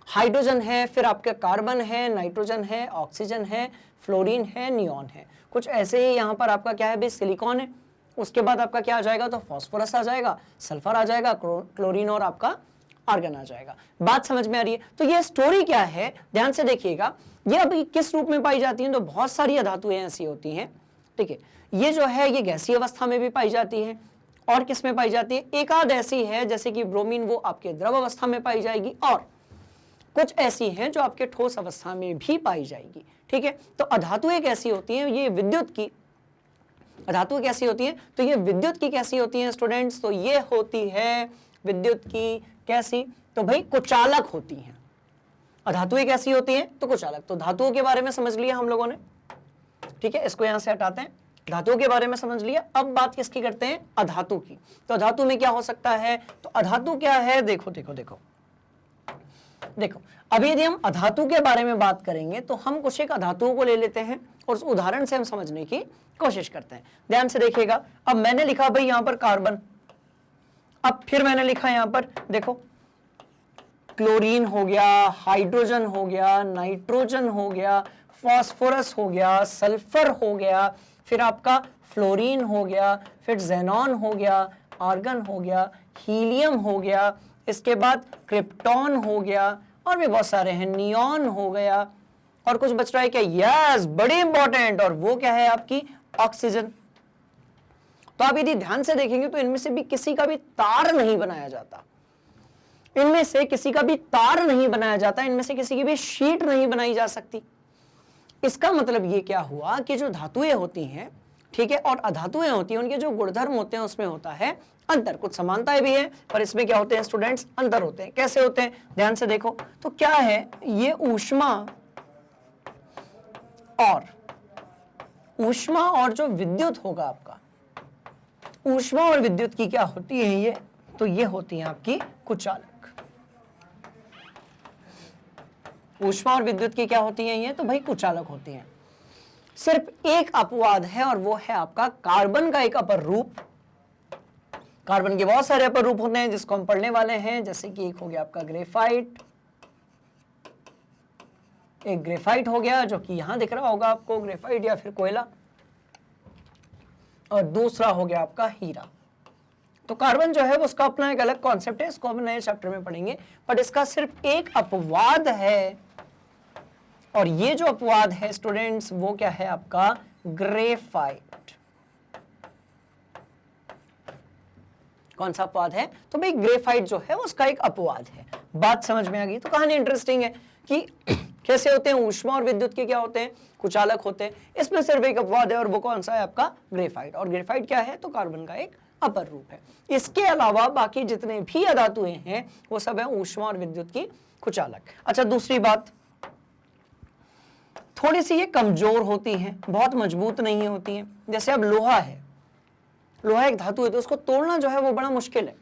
हाइड्रोजन है, फिर आपका कार्बन है, नाइट्रोजन है, ऑक्सीजन है, फ्लोरीन है, नियॉन है। कुछ ऐसे ही यहाँ पर आपका क्या है भाई, सिलिकॉन है। उसके बाद आपका क्या आ जाएगा, तो फास्फोरस आ जाएगा, सल्फर आ जाएगा, क्लोरीन और आपका आर्गन आ जाएगा। बात समझ में आ रही है। तो ये स्टोरी क्या है, ध्यान से देखिएगा। ये अभी किस रूप में पाई जाती हैं, तो बहुत सारी अधातुएं ऐसी होती हैं। ठीक है, ये जो है ये गैसीय अवस्था में भी पाई जाती है। और किस में पाई जाती है, एक आध ऐसी है जैसे कि ब्रोमीन, वो आपके द्रव अवस्था में पाई जाएगी, और कुछ ऐसी हैं जो आपके ठोस अवस्था में भी पाई जाएगी। ठीक है, तो अधातुएं कैसी होती हैं, ये विद्युत की अधातुएं कैसी होती हैं, तो ये विद्युत की कैसी होती हैं स्टूडेंट्स, तो ये होती है विद्युत की कैसी, तो भाई कुचालक होती हैं। अधातुएं कैसी होती हैं, तो कुचालक। तो धातुओं के बारे में समझ लिया हम लोगों ने। ठीक है, इसको यहां से हटाते हैं, धातुओं के बारे में समझ लिया। अब बात किसकी करते हैं, अधातु की। तो अधातु में क्या हो सकता है, तो अधातु क्या है, देखो देखो देखो देखो, अभी यदि हम अधातु के बारे में बात करेंगे तो हम कुछ एक अधातुओं को ले लेते हैं और उस उदाहरण से हम समझने की कोशिश करते हैं। ध्यान से देखिएगा। अब मैंने लिखा भाई यहां पर कार्बन, अब फिर मैंने लिखा यहां पर देखो क्लोरीन हो गया, हाइड्रोजन हो गया, नाइट्रोजन हो गया, फास्फोरस हो गया, सल्फर हो गया, फिर आपका फ्लोरीन हो गया, फिर ज़ेनॉन हो गया, आर्गन हो गया, हीलियम हो गया, इसके बाद क्रिप्टॉन हो गया, और भी बहुत सारे हैं, नियॉन हो गया, और कुछ बच रहा है क्या, यस, बड़ी इंपॉर्टेंट, और वो क्या है आपकी ऑक्सीजन। तो आप यदि ध्यान से देखेंगे तो इनमें से भी किसी का भी तार नहीं बनाया जाता, इनमें से किसी का भी तार नहीं बनाया जाता, इनमें से किसी की भी शीट नहीं बनाई जा सकती। इसका मतलब ये क्या हुआ कि जो धातुएं होती हैं, ठीक है, और अधातुएं होती हैं, उनके जो गुणधर्म होते हैं उसमें होता है अंतर। कुछ समानताएं भी हैं, पर इसमें क्या होते हैं स्टूडेंट्स, अंतर होते हैं। कैसे होते हैं, ध्यान से देखो। तो क्या है, ये ऊष्मा और जो विद्युत होगा आपका, ऊष्मा और विद्युत की क्या होती है ये, तो ये होती है आपकी कुचालक। ऊष्मा और विद्युत की क्या होती है ये, तो भाई कुचालक होती हैं। सिर्फ एक अपवाद है और वो है आपका कार्बन का एक अपर रूप। कार्बन के बहुत सारे अपर रूप होते हैं जिसको हम पढ़ने वाले हैं, जैसे कि एक हो गया आपका ग्रेफाइट, एक ग्रेफाइट हो गया जो कि यहां दिख रहा होगा आपको, ग्रेफाइट या फिर कोयला, और दूसरा हो गया आपका हीरा। तो कार्बन जो है वो उसका अपना एक अलग कॉन्सेप्ट है, इसको हम नए चैप्टर में पढ़ेंगे, बट इसका सिर्फ एक अपवाद है, और ये जो अपवाद है स्टूडेंट्स वो क्या है आपका, ग्रेफाइट। कौन सा अपवाद है, तो भाई ग्रेफाइट जो है उसका एक अपवाद है। बात समझ में आ गई। तो कहानी इंटरेस्टिंग है कि कैसे होते हैं, ऊष्मा और विद्युत के क्या होते हैं, कुचालक होते हैं। इसमें सिर्फ एक अपवाद है और वो कौन सा है आपका, ग्रेफाइट। और ग्रेफाइट क्या है, तो कार्बन का एक अपर रूप है। इसके अलावा बाकी जितने भी अधातुएं हैं वो सब है ऊष्मा और विद्युत की कुचालक। अच्छा, दूसरी बात, थोड़ी सी ये कमजोर होती हैं, बहुत मजबूत नहीं होती हैं। जैसे अब लोहा है, लोहा एक धातु है तो उसको तोड़ना जो है वो बड़ा मुश्किल है,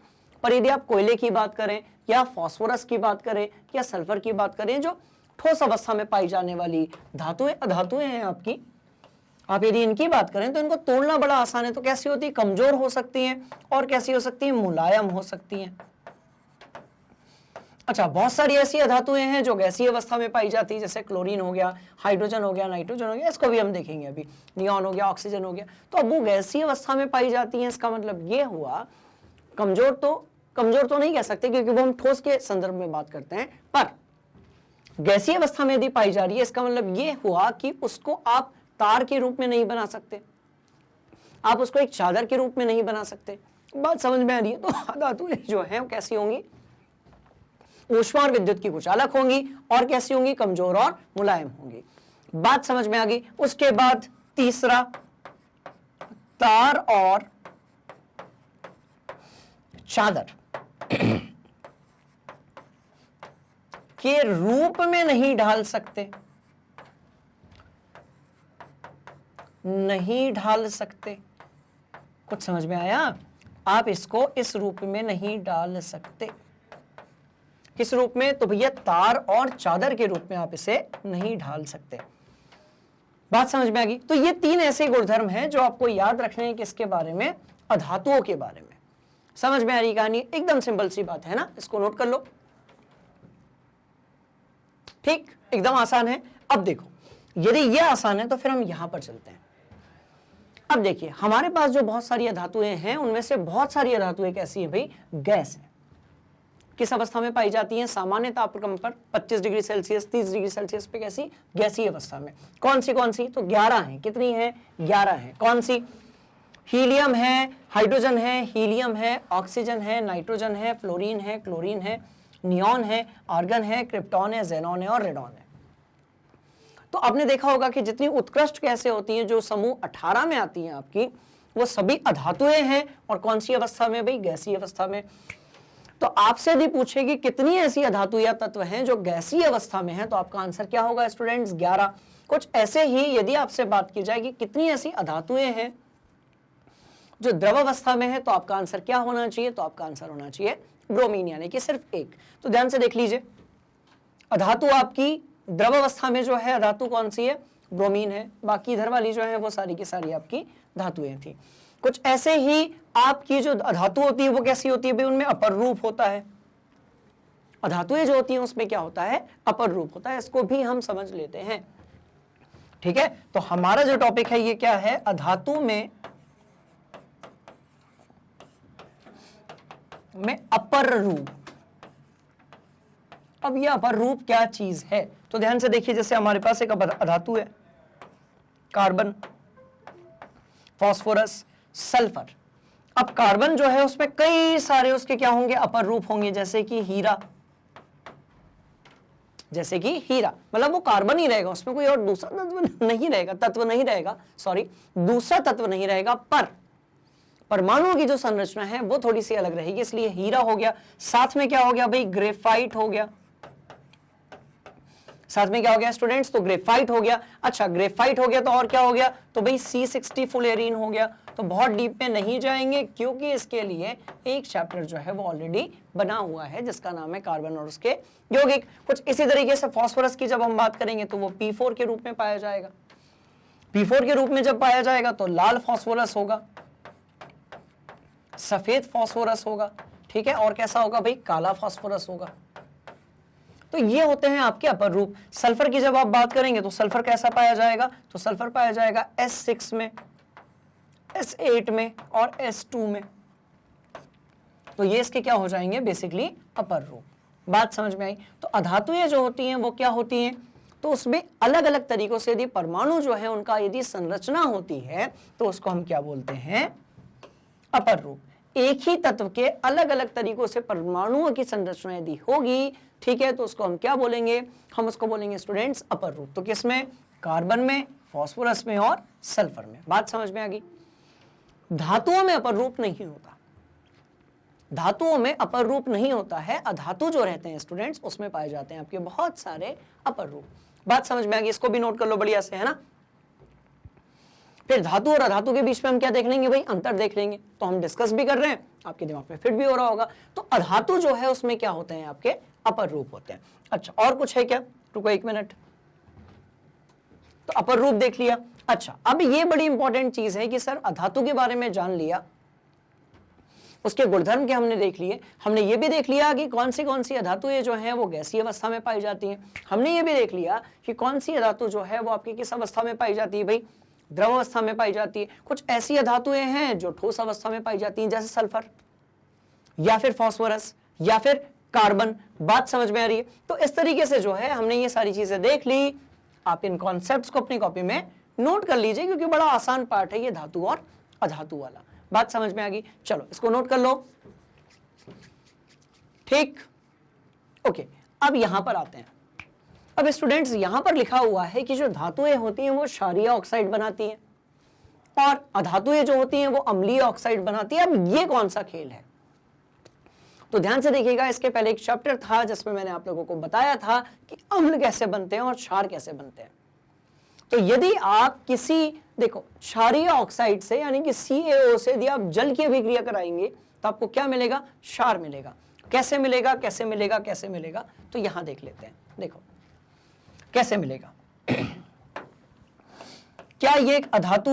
पर यदि आप कोयले की बात करें या फास्फोरस की बात करें या सल्फर की बात करें, जो ठोस अवस्था में पाई जाने वाली धातुएं अधातुएं हैं आपकी, आप यदि इनकी बात करें तो इनको तोड़ना बड़ा आसान है। तो कैसी होती है? कमजोर हो सकती हैं और कैसी हो सकती है? मुलायम हो सकती हैं। अच्छा, बहुत सारी ऐसी धातुएं हैं जो गैसीय अवस्था में पाई जाती है, जैसे क्लोरीन हो गया, हाइड्रोजन हो गया, नाइट्रोजन हो गया, इसको भी हम देखेंगे अभी, नियॉन हो गया, ऑक्सीजन हो गया। तो अब वो गैसीय अवस्था में पाई जाती हैं, इसका मतलब ये हुआ कमजोर तो नहीं कह सकते क्योंकि वो हम ठोस के संदर्भ में बात करते हैं, पर गैसीय अवस्था में यदि पाई जा रही है इसका मतलब ये हुआ कि उसको आप तार के रूप में नहीं बना सकते, आप उसको एक चादर के रूप में नहीं बना सकते। बात समझ में आ रही है? तो धातुएं जो है वो कैसी होंगी? ऊष्मा और विद्युत की कुचालक होंगी और कैसी होंगी? कमजोर और मुलायम होंगी। बात समझ में आ गई। उसके बाद तीसरा, तार और चादर के रूप में नहीं ढाल सकते, नहीं ढाल सकते। कुछ समझ में आया? आप इसको इस रूप में नहीं डाल सकते। किस रूप में? तो भैया तार और चादर के रूप में आप इसे नहीं ढाल सकते। बात समझ में आ गई? तो ये तीन ऐसे गुणधर्म हैं जो आपको याद रखने हैं किसके बारे में? अधातुओं के बारे में। समझ में आ रही कहानी? एकदम सिंपल सी बात है ना, इसको नोट कर लो। ठीक, एकदम आसान है। अब देखो, यदि ये आसान है तो फिर हम यहां पर चलते हैं। अब देखिए, हमारे पास जो बहुत सारी धातुएं हैं उनमें से बहुत सारी धातुएं कैसी हैं भाई? गैस है। किस अवस्था में पाई जाती हैं? सामान्य तापक्रम पर 25 डिग्री सेल्सियस 30 डिग्री सेल्सियस पे कैसी? गैसीय अवस्था में। कौन सी? तो 11 है। कितनी है? 11 है। कौन सी? हीलियम है, हाइड्रोजन है, हीलियम है, ऑक्सीजन है, नाइट्रोजन है, फ्लोरीन है, क्लोरीन है, नियॉन है, आर्गन है, क्रिप्टॉन है, जेनॉन है और रेडॉन है। तो आपने देखा होगा कि जितनी उत्कृष्ट गैसें होती हैं जो समूह 18 में आती हैं आपकी, वो सभी अधातुएं हैं। और कौन सी अवस्था में भाई? गैसीय अवस्था में। तो आपसे यदि पूछे कि कितनी ऐसी अधातु या तत्व हैं जो गैसीय अवस्था में हैं, तो आपका आंसर क्या होगा स्टूडेंट्स? 11। कुछ ऐसे ही यदि आपसे बात की जाए कि कितनी ऐसी अधातुएं हैं जो द्रव अवस्था में है, तो आपका आंसर क्या होना चाहिए? तो आपका आंसर होना चाहिए ब्रोमीन, यानी कि सिर्फ एक। तो ध्यान से देख लीजिए, अधातु आपकी द्रव अवस्था में जो है अधातु कौन सी है? ब्रोमीन है। बाकी इधर वाली जो है वो सारी की सारी आपकी धातुएं थी। कुछ ऐसे ही आपकी जो धातु होती है वो कैसी होती है भाई? उनमें अपर रूप होता है। अधातुएं जो होती हैं उसमें क्या होता है? अपर रूप होता है। इसको भी हम समझ लेते हैं। ठीक है, तो हमारा जो टॉपिक है ये क्या है? अधातु में अपर रूप। अब ये अपर रूप क्या चीज है? तो ध्यान से देखिए, जैसे हमारे पास एक अधातु है, कार्बन, फास्फोरस, सल्फर। अब कार्बन जो है उसमें कई सारे उसके क्या होंगे? अपर रूप होंगे, जैसे कि हीरा। जैसे कि हीरा मतलब वो कार्बन ही रहेगा, उसमें कोई और दूसरा तत्व नहीं रहेगा, दूसरा तत्व नहीं रहेगा, पर परमाणुओं की जो संरचना है वो थोड़ी सी अलग रहेगी, इसलिए हीरा हो गया। साथ में क्या हो गया भाई? ग्रेफाइट हो गया। साथ में क्या हो गया स्टूडेंट्स? तो ग्रेफाइट हो गया। अच्छा, ग्रेफाइट हो गया तो और क्या हो गया? तो भाई C60 फुलेरीन हो गया। तो बहुत डीप में नहीं जाएंगे क्योंकि इसके लिए एक चैप्टर जो है वो ऑलरेडी बना हुआ है जिसका नाम है कार्बन और उसके यौगिक। कुछ इसी तरीके से फास्फोरस की जब हम बात करेंगे तो वो P4 के रूप में पाया जाएगा। P4 के रूप में जब पाया जाएगा तो लाल फास्फोरस होगा, सफेद फास्फोरस होगा, ठीक है, और कैसा होगा भाई? काला फास्फोरस होगा। तो ये होते हैं आपके अपर रूप। सल्फर की जब आप बात करेंगे तो सल्फर कैसा पाया जाएगा? तो सल्फर पाया जाएगा S6 में, S8 में और S2 में। तो ये इसके क्या हो जाएंगे? बेसिकली अपर रूप। बात समझ में आई? तो अधातुएं जो होती हैं वो क्या होती हैं? तो उसमें अलग अलग तरीकों से यदि परमाणु जो है उनका यदि संरचना होती है तो उसको हम क्या बोलते हैं? अपर रूप। एक ही तत्व के अलग अलग तरीकों से परमाणुओं की संरचना यदि होगी, ठीक है, तो उसको हम क्या बोलेंगे? हम उसको बोलेंगे स्टूडेंट्स अपर रूप। तो किसमें? कार्बन में, फास्फोरस में और सल्फर में। बात समझ में आ गई? धातुओं में अपर रूप नहीं होता, धातुओं में अपर रूप नहीं होता है। अधातु जो रहते हैं स्टूडेंट्स उसमें पाए जाते हैं आपके बहुत सारे अपर रूप। बात समझ में आ गई? इसको भी नोट कर लो बढ़िया से, है ना। फिर धातु और अधातु के बीच में हम क्या देख लेंगे भाई? अंतर देख लेंगे। तो हम डिस्कस भी कर रहे हैं आपके दिमाग में फिट भी हो रहा होगा। तो अधातु जो है उसमें क्या होते हैं, आपके अपर रूप होते हैं। अच्छा, और कुछ है क्या? रुको 1 मिनट। तो अपर रूप देख लिया। अच्छा, अब ये बड़ी इंपॉर्टेंट चीज है कि सर अधातु के बारे में जान लिया, उसके गुणधर्म के हमने देख लिए, हमने ये भी देख लिया कि कौन सी अधातुएं जो हैं वो गैसीय अवस्था में पाई जाती हैं, हमने ये भी देख लिया कि कौन सी अधातु जो है वो आपकी किस अवस्था में पाई जाती है, भाई द्रव अवस्था में पाई जाती है। कुछ ऐसी अधातुएं हैं जो ठोस अवस्था में पाई जाती हैं, जैसे सल्फर या फिर फास्फोरस या फिर कार्बन। बात समझ में आ रही है? तो इस तरीके से जो है हमने ये सारी चीजें देख ली। आप इन कॉन्सेप्ट्स को अपनी कॉपी में नोट कर लीजिए, क्योंकि बड़ा आसान पार्ट है ये धातु और अधातु वाला। बात समझ में आ गई? चलो इसको नोट कर लो। ठीक, ओके। अब यहां पर आते हैं। अब स्टूडेंट्स यहां पर लिखा हुआ है कि जो धातुएं होती हैं वो क्षारीय ऑक्साइड बनाती हैं और अधातुएं जो होती हैं वो अम्लीय ऑक्साइड बनाती है। अब ये कौन सा खेल है? तो ध्यान से देखिएगा, इसके पहले एक चैप्टर था जिसमें मैंने आप लोगों को बताया था कि अम्ल कैसे बनते हैं और क्षार कैसे बनते हैं। तो यदि आप किसी, देखो, क्षारीय ऑक्साइड से यानी कि CaO से यदि आप जल की अभिक्रिया कराएंगे तो आपको क्या मिलेगा? क्षार मिलेगा। कैसे मिलेगा, कैसे मिलेगा, कैसे मिलेगा? तो यहां देख लेते हैं। देखो कैसे मिलेगा। क्या ये एक धातु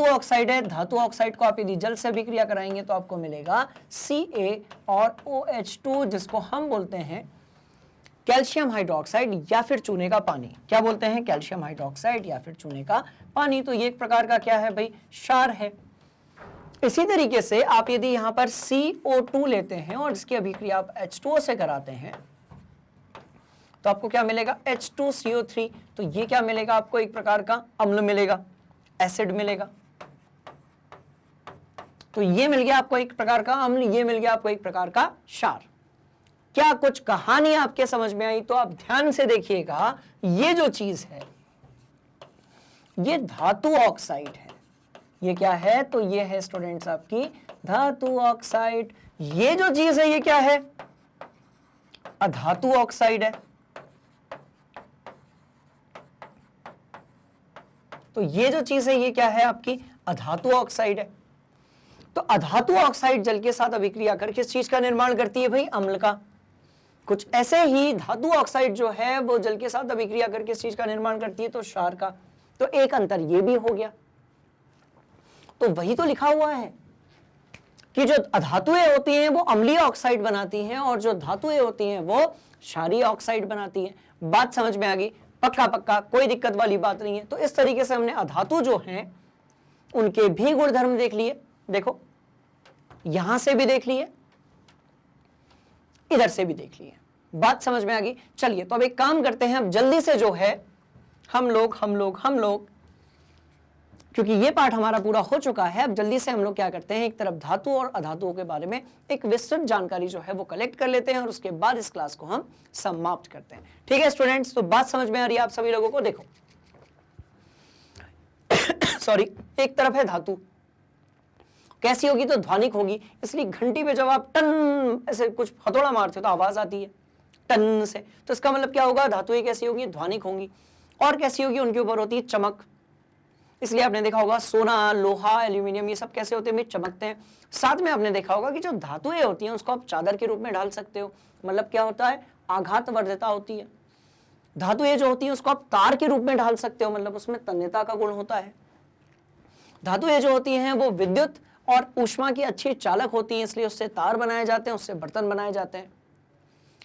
ऑक्साइड है। धातु ऑक्साइड को आप यदि जल से अभिक्रिया कराएंगे तो आपको मिलेगा Ca और OH2, जिसको हम बोलते हैं कैल्शियम हाइड्रोक्साइड या फिर चूने का पानी। क्या बोलते हैं? कैल्शियम हाइड्रोक्साइड या फिर चूने का पानी। तो ये एक प्रकार का क्या है भाई? क्षार है। इसी तरीके से आप यदि यहां पर CO2 लेते हैं और इसकी अभिक्रिया आप H2O से कराते हैं तो आपको क्या मिलेगा? H2CO3। तो ये क्या मिलेगा आपको? एक प्रकार का अम्ल मिलेगा, एसिड मिलेगा। तो ये मिल गया आपको एक प्रकार का अम्ल, ये मिल गया आपको एक प्रकार का क्षार। क्या कुछ कहानी आपके समझ में आई? तो आप ध्यान से देखिएगा, ये जो चीज है ये धातु ऑक्साइड है। ये क्या है? तो ये है स्टूडेंट्स आपकी धातु ऑक्साइड। ये जो चीज है ये क्या है? अधातु ऑक्साइड है। तो ये जो चीज है ये क्या है? आपकी अधातु ऑक्साइड है। तो अधातु ऑक्साइड जल के साथ अभिक्रिया कर किस चीज का निर्माण करती है भाई? अम्ल का। कुछ ऐसे ही धातु ऑक्साइड जो है वो जल के साथ अभिक्रिया कर किस चीज का निर्माण करती है? तो क्षार का। तो एक अंतर ये भी हो गया। तो वही तो लिखा हुआ है कि जो अधातुएं होती हैं वो अम्लीय ऑक्साइड बनाती हैं और जो धातुएं होती हैं वो क्षारीय ऑक्साइड बनाती हैं। बात समझ में आ गई? पक्का पक्का, कोई दिक्कत वाली बात नहीं है। तो इस तरीके से हमने अधातु जो हैं उनके भी गुणधर्म देख लिए। देखो यहां से भी देख लिए, इधर से भी देख लिए। बात समझ में आ गई? चलिए तो अब एक काम करते हैं, अब जल्दी से जो है हम लोग क्योंकि ये पार्ट हमारा पूरा हो चुका है, अब जल्दी से हम लोग क्या करते हैं, एक तरफ धातु और अधातुओं के बारे में एक विस्तृत जानकारी जो है वो कलेक्ट कर लेते हैं और उसके बाद इस क्लास को हम समाप्त करते हैं। ठीक है स्टूडेंट्स? तो बात समझ में आ रही है आप सभी लोगों को? देखो सॉरी, एक तरफ है धातु, कैसी होगी? तो ध्वनिक होगी। इसलिए घंटी पे जब आप टन ऐसे कुछ हथौड़ा मारते हो तो आवाज आती है टन से। तो इसका मतलब क्या होगा? धातुएं कैसी होगी? ध्वनिक होंगी। और कैसी होगी? उनके ऊपर होती है चमक। इसलिए आपने देखा होगा सोना, लोहा, एल्यूमिनियम ये सब कैसे होते हैं भाई? चमकते हैं। साथ में आपने देखा होगा कि जो धातुएं होती हैं उसको आप चादर के रूप में ढाल सकते हो। मतलब क्या होता है? आघात वर्धिता होती है। धातुएं जो होती हैं उसको आप तार के रूप में ढाल सकते हो, मतलब उसमें तन्यता का गुण होता है। धातुएं जो होती हैं वो विद्युत और ऊष्मा की अच्छी चालक होती हैं, इसलिए उससे तार बनाए जाते हैं, उससे बर्तन बनाए जाते हैं।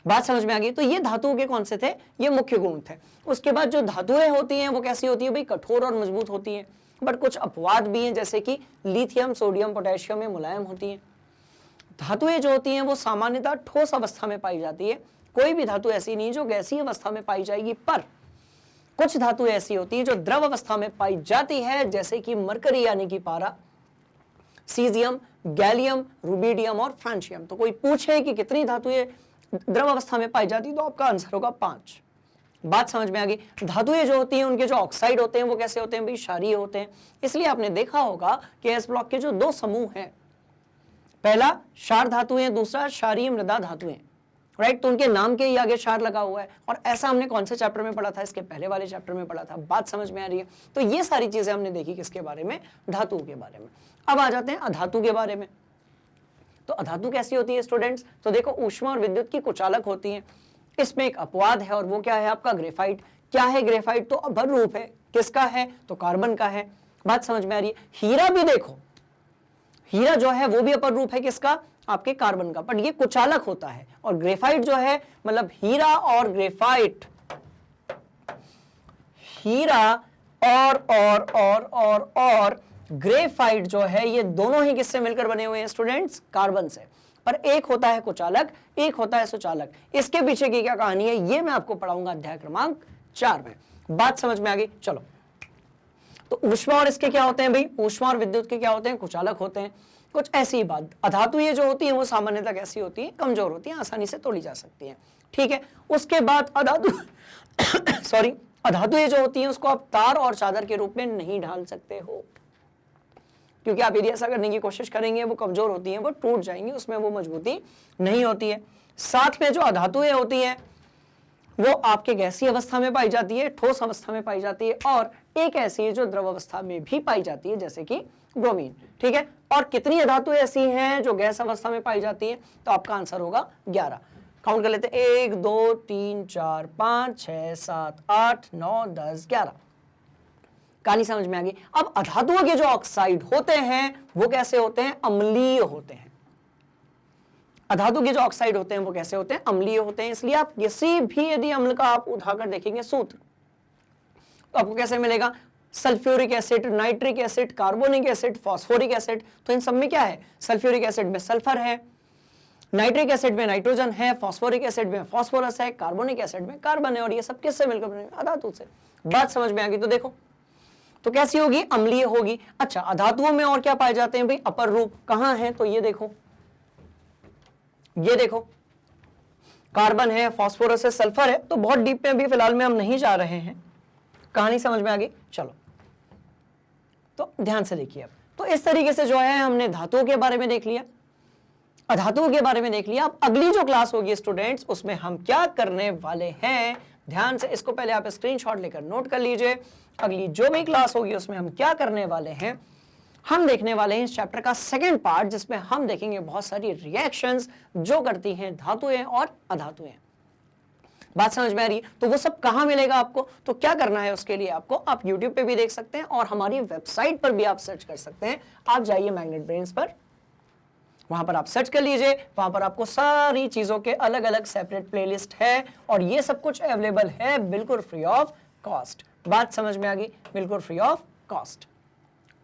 बात समझ में आ गई? तो ये धातुओं के कौन से थे? ये मुख्य गुण थे। उसके बाद जो धातुएं होती हैं वो कैसी होती है भाई? कठोर और मजबूत होती हैं। बट कुछ अपवाद भी हैं, जैसे कि लिथियम, सोडियम, पोटेशियम में मुलायम होती हैं। धातुएं जो होती हैं वो सामान्यतः ठोस अवस्था में पाई जाती है। कोई भी धातु ऐसी नहीं जो गैसीय अवस्था में पाई जाएगी, पर कुछ धातुएं ऐसी होती हैं जो द्रव अवस्था में पाई जाती है, जैसे कि मरकरी यानी कि पारा, सीजियम, गैलियम, रुबिडियम और फ्रांशियम। तो कोई पूछे कि कितनी धातुएं द्रव अवस्था में पाई जाती, तो आपका आंसर होगा 5। बात समझ में आ गई? धातुएं जो होती हैं उनके जो ऑक्साइड होते हैं वो कैसे होते हैं भाई? क्षारीय होते हैं। इसलिए आपने देखा होगा कि एस ब्लॉक के जो 2 समूह हैं, पहला क्षार धातुएं, दूसरा क्षारीय मृदा धातुएं, राइट? तो उनके नाम के ही आगे क्षार लगा हुआ है। और ऐसा हमने कौन से चैप्टर में पढ़ा था? इसके पहले वाले चैप्टर में पढ़ा था। बात समझ में आ रही है? तो ये सारी चीजें हमने देखी किसके बारे में? धातुओं के बारे में। अब आ जाते हैं अधातु के बारे में। तो अधातु कैसी होती है स्टूडेंट्स? तो देखो ऊष्मा और विद्युत की कुचालक होती है। इसमें एक अपवाद है और वो क्या है आपका ग्रेफाइट। क्या है ग्रेफाइट? तो अभर रूप है। किसका है? तो कार्बन का है। बात समझ में आ रही है? हीरा भी देखो, हीरा जो है वो भी अपर रूप है किसका? आपके कार्बन का, बट ये कुचालक होता है। और ग्रेफाइट जो है मतलब हीरा और ग्रेफाइट, हीरा और ग्रेफाइट जो है ये दोनों ही किससे मिलकर बने हुए हैं स्टूडेंट्स? कार्बन से। पर एक होता है कुचालक, एक होता है सुचालक। इसके पीछे की क्या कहानी है ये मैं आपको पढ़ाऊंगा अध्याय क्रमांक 4 में। बात समझ में आ गई? चलो, तो ऊष्मा और इसके क्या होते हैं भाई? ऊष्मा और विद्युत के क्या होते हैं? कुचालक होते हैं। कुछ ऐसी ही बात, अधातु ये जो होती है वो सामान्यतः कैसी होती है? कमजोर होती है, आसानी से तोड़ी जा सकती है। ठीक है, उसके बाद अधातु सॉरी, अधातु ये जो होती है उसको आप तार और चादर के रूप में नहीं ढाल सकते हो, क्योंकि आप यदि ऐसा करने की कोशिश करेंगे वो कमजोर होती हैं, वो टूट जाएंगी, उसमें वो मजबूती नहीं होती है। साथ में जो अधातुएं होती हैं वो आपके गैसीय अवस्था में पाई जाती है, ठोस अवस्था में पाई जाती है, और एक ऐसी है जो द्रव अवस्था में भी पाई जाती है, जैसे कि ब्रोमीन। ठीक है, और कितनी अधातुएं ऐसी हैं जो गैस अवस्था में पाई जाती हैं? तो आपका आंसर होगा 11। काउंट कर लेते हैं, 1 2 3 4 5 6 7 8 9 10 11। कहानी समझ में आ गई? अब अधातुओं के जो ऑक्साइड होते हैं वो कैसे होते हैं? अम्लीय होते हैं। अधातु के जो ऑक्साइड होते हैं वो कैसे होते हैं? अम्लीय होते हैं। इसलिए आप किसी भी यदि अम्ल का आप उठाकर देखेंगे सूत्र, तो आपको कैसे मिलेगा? Sulphuric acid, nitric acid, carbonic acid, phosphoric acid. तो इन सब में क्या है? सल्फ्यूरिक एसिड में सल्फर है, नाइट्रिक एसिड में नाइट्रोजन है, फास्फोरिक एसिड में फास्फोरस है, कार्बोनिक एसिड में कार्बन है, और ये सब किससे मिलकर बने? अधातु से। बात समझ में आ गई? तो देखो, तो कैसी होगी? अम्लीय होगी। अच्छा, अधातुओं में और क्या पाए जाते हैं भाई? अपर रूप। कहां है? तो ये देखो, ये देखो, कार्बन है, फास्फोरस है, सल्फर है। तो बहुत डीप में अभी फिलहाल में हम नहीं जा रहे हैं। कहानी समझ में आ गई? चलो, तो ध्यान से देखिए। अब तो इस तरीके से जो है हमने धातुओं के बारे में देख लिया, अधातुओं के बारे में देख लिया। अब अगली जो क्लास होगी स्टूडेंट्स, उसमें हम क्या करने वाले हैं, ध्यान से इसको पहले आप स्क्रीनशॉट लेकर नोट कर लीजिए। अगली जो भी क्लास होगी उसमें हम क्या करने वाले हैं, हम देखने वाले हैं इस चैप्टर का सेकंड पार्ट, जिसमें हम देखेंगे बहुत सारी रिएक्शंस जो करती हैं धातुएं और अधातुएं। बात समझ में आ रही है? तो वो सब कहां मिलेगा आपको? तो क्या करना है उसके लिए आपको, आप YouTube पे भी देख सकते हैं और हमारी वेबसाइट पर भी आप सर्च कर सकते हैं। आप जाइए मैग्नेट ब्रेन्स पर, वहां पर आप सर्च कर लीजिए, वहां पर आपको सारी चीजों के अलग अलग सेपरेट प्लेलिस्ट है, और ये सब कुछ अवेलेबल है बिल्कुल फ्री ऑफ कॉस्ट। बात समझ में आ गई? बिल्कुल फ्री ऑफ कॉस्ट।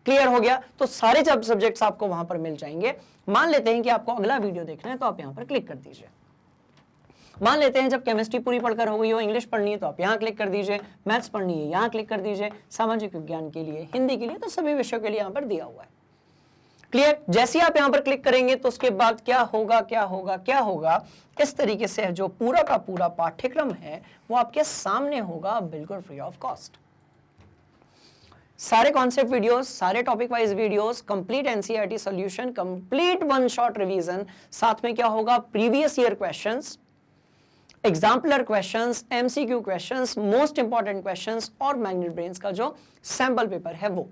क्लियर हो गया? तो सारे सब्जेक्ट्स आपको वहां पर मिल जाएंगे। मान लेते हैं कि आपको अगला वीडियो देखना है तो आप यहां पर क्लिक कर दीजिए। मान लेते हैं जब केमिस्ट्री पूरी पढ़कर हो गई हो, इंग्लिश पढ़नी है तो आप यहां क्लिक कर दीजिए, मैथ्स पढ़नी है यहां क्लिक कर दीजिए, सामाजिक विज्ञान के लिए, हिंदी के लिए, तो सभी विषयों के लिए यहां पर दिया हुआ है। क्लियर? जैसे ही आप यहां पर क्लिक करेंगे तो उसके बाद क्या होगा, क्या होगा, क्या होगा, इस तरीके से जो पूरा का पूरा पाठ्यक्रम है वो आपके सामने होगा बिल्कुल फ्री ऑफ कॉस्ट। सारे कॉन्सेप्ट वीडियोस, सारे topic wise videos, complete NCERT solution, complete one shot revision, साथ में क्या होगा? Previous year questions, exemplar questions, MCQ questions, most important questions, और मैग्नेट ब्रेन्स का जो सैंपल पेपर है वो।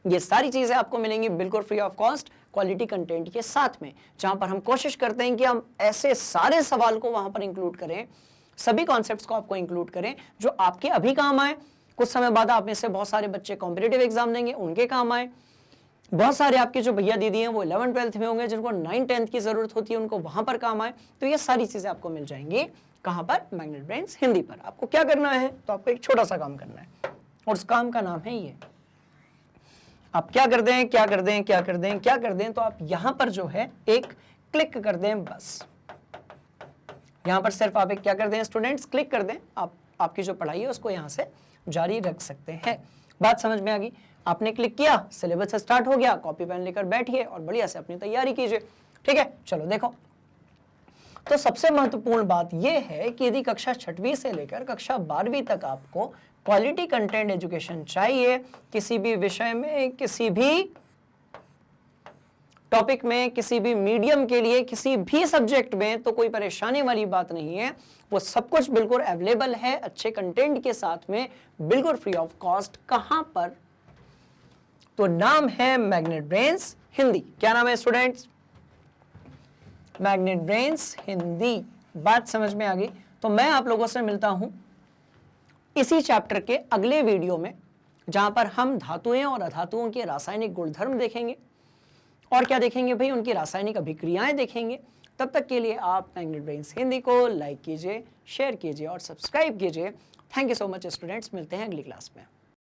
ये सारी चीजें आपको मिलेंगी बिल्कुल free of cost, quality content के साथ में, जहां पर हम कोशिश करते हैं कि हम ऐसे सारे सवाल को वहां पर इंक्लूड करें, सभी कॉन्सेप्ट्स को आपको इंक्लूड करें जो आपके अभी काम आए, कुछ समय बाद आप में से बहुत सारे बच्चे कॉम्पिटिटिव एग्जाम देंगे, उनके काम आए, बहुत सारे आपके जो भैया दीदी हैं वो 11th-12th में होंगे, जिनको 9th-10th की जरूरत होती है, उनको वहां पर काम आए। तो ये सारी चीजें आपको मिल जाएंगी कहां पर? मैग्नेट ब्रेन्स हिंदी पर। आपको क्या करना है? तो आपको एक छोटा सा काम करना है, और उस काम का नाम है ये। आप क्या कर दें, क्या कर दें, क्या कर दें, क्या कर दें, तो आप यहां पर जो है एक क्लिक कर दें, बस यहां पर सिर्फ आप एक क्या कर दें स्टूडेंट्स, क्लिक कर दें। आप आपकी जो पढ़ाई है उसको यहां से जारी रख सकते हैं। बात समझ में आ गई? आपने क्लिक किया, सिलेबस से स्टार्ट हो गया, कॉपी पेन लेकर बैठिए और बढ़िया से अपनी तैयारी कीजिए। ठीक है, चलो देखो, तो सबसे महत्वपूर्ण बात यह है कि यदि कक्षा 6वीं से लेकर कक्षा 12वीं तक आपको क्वालिटी कंटेंट एजुकेशन चाहिए, किसी भी विषय में, किसी भी टॉपिक में, किसी भी मीडियम के लिए, किसी भी सब्जेक्ट में, तो कोई परेशानी वाली बात नहीं है। वो सब कुछ बिल्कुल अवेलेबल है अच्छे कंटेंट के साथ में, बिल्कुल फ्री ऑफ कॉस्ट। कहां पर? तो नाम है मैग्नेट ब्रेन्स हिंदी। क्या नाम है स्टूडेंट्स? Magnet brains Hindi. बात समझ में आ गई? तो मैं आप लोगों से मिलता हूं इसी चैप्टर के अगले वीडियो में, जहां पर हम धातुएं और अधातुओं के रासायनिक गुणधर्म देखेंगे और क्या देखेंगे भाई, उनकी रासायनिक अभिक्रियाएं देखेंगे। तब तक के लिए आप मैग्नेट ब्रेन्स हिंदी को लाइक कीजिए, शेयर कीजिए और सब्सक्राइब कीजिए। Thank you so much students, मिलते हैं अगली क्लास में।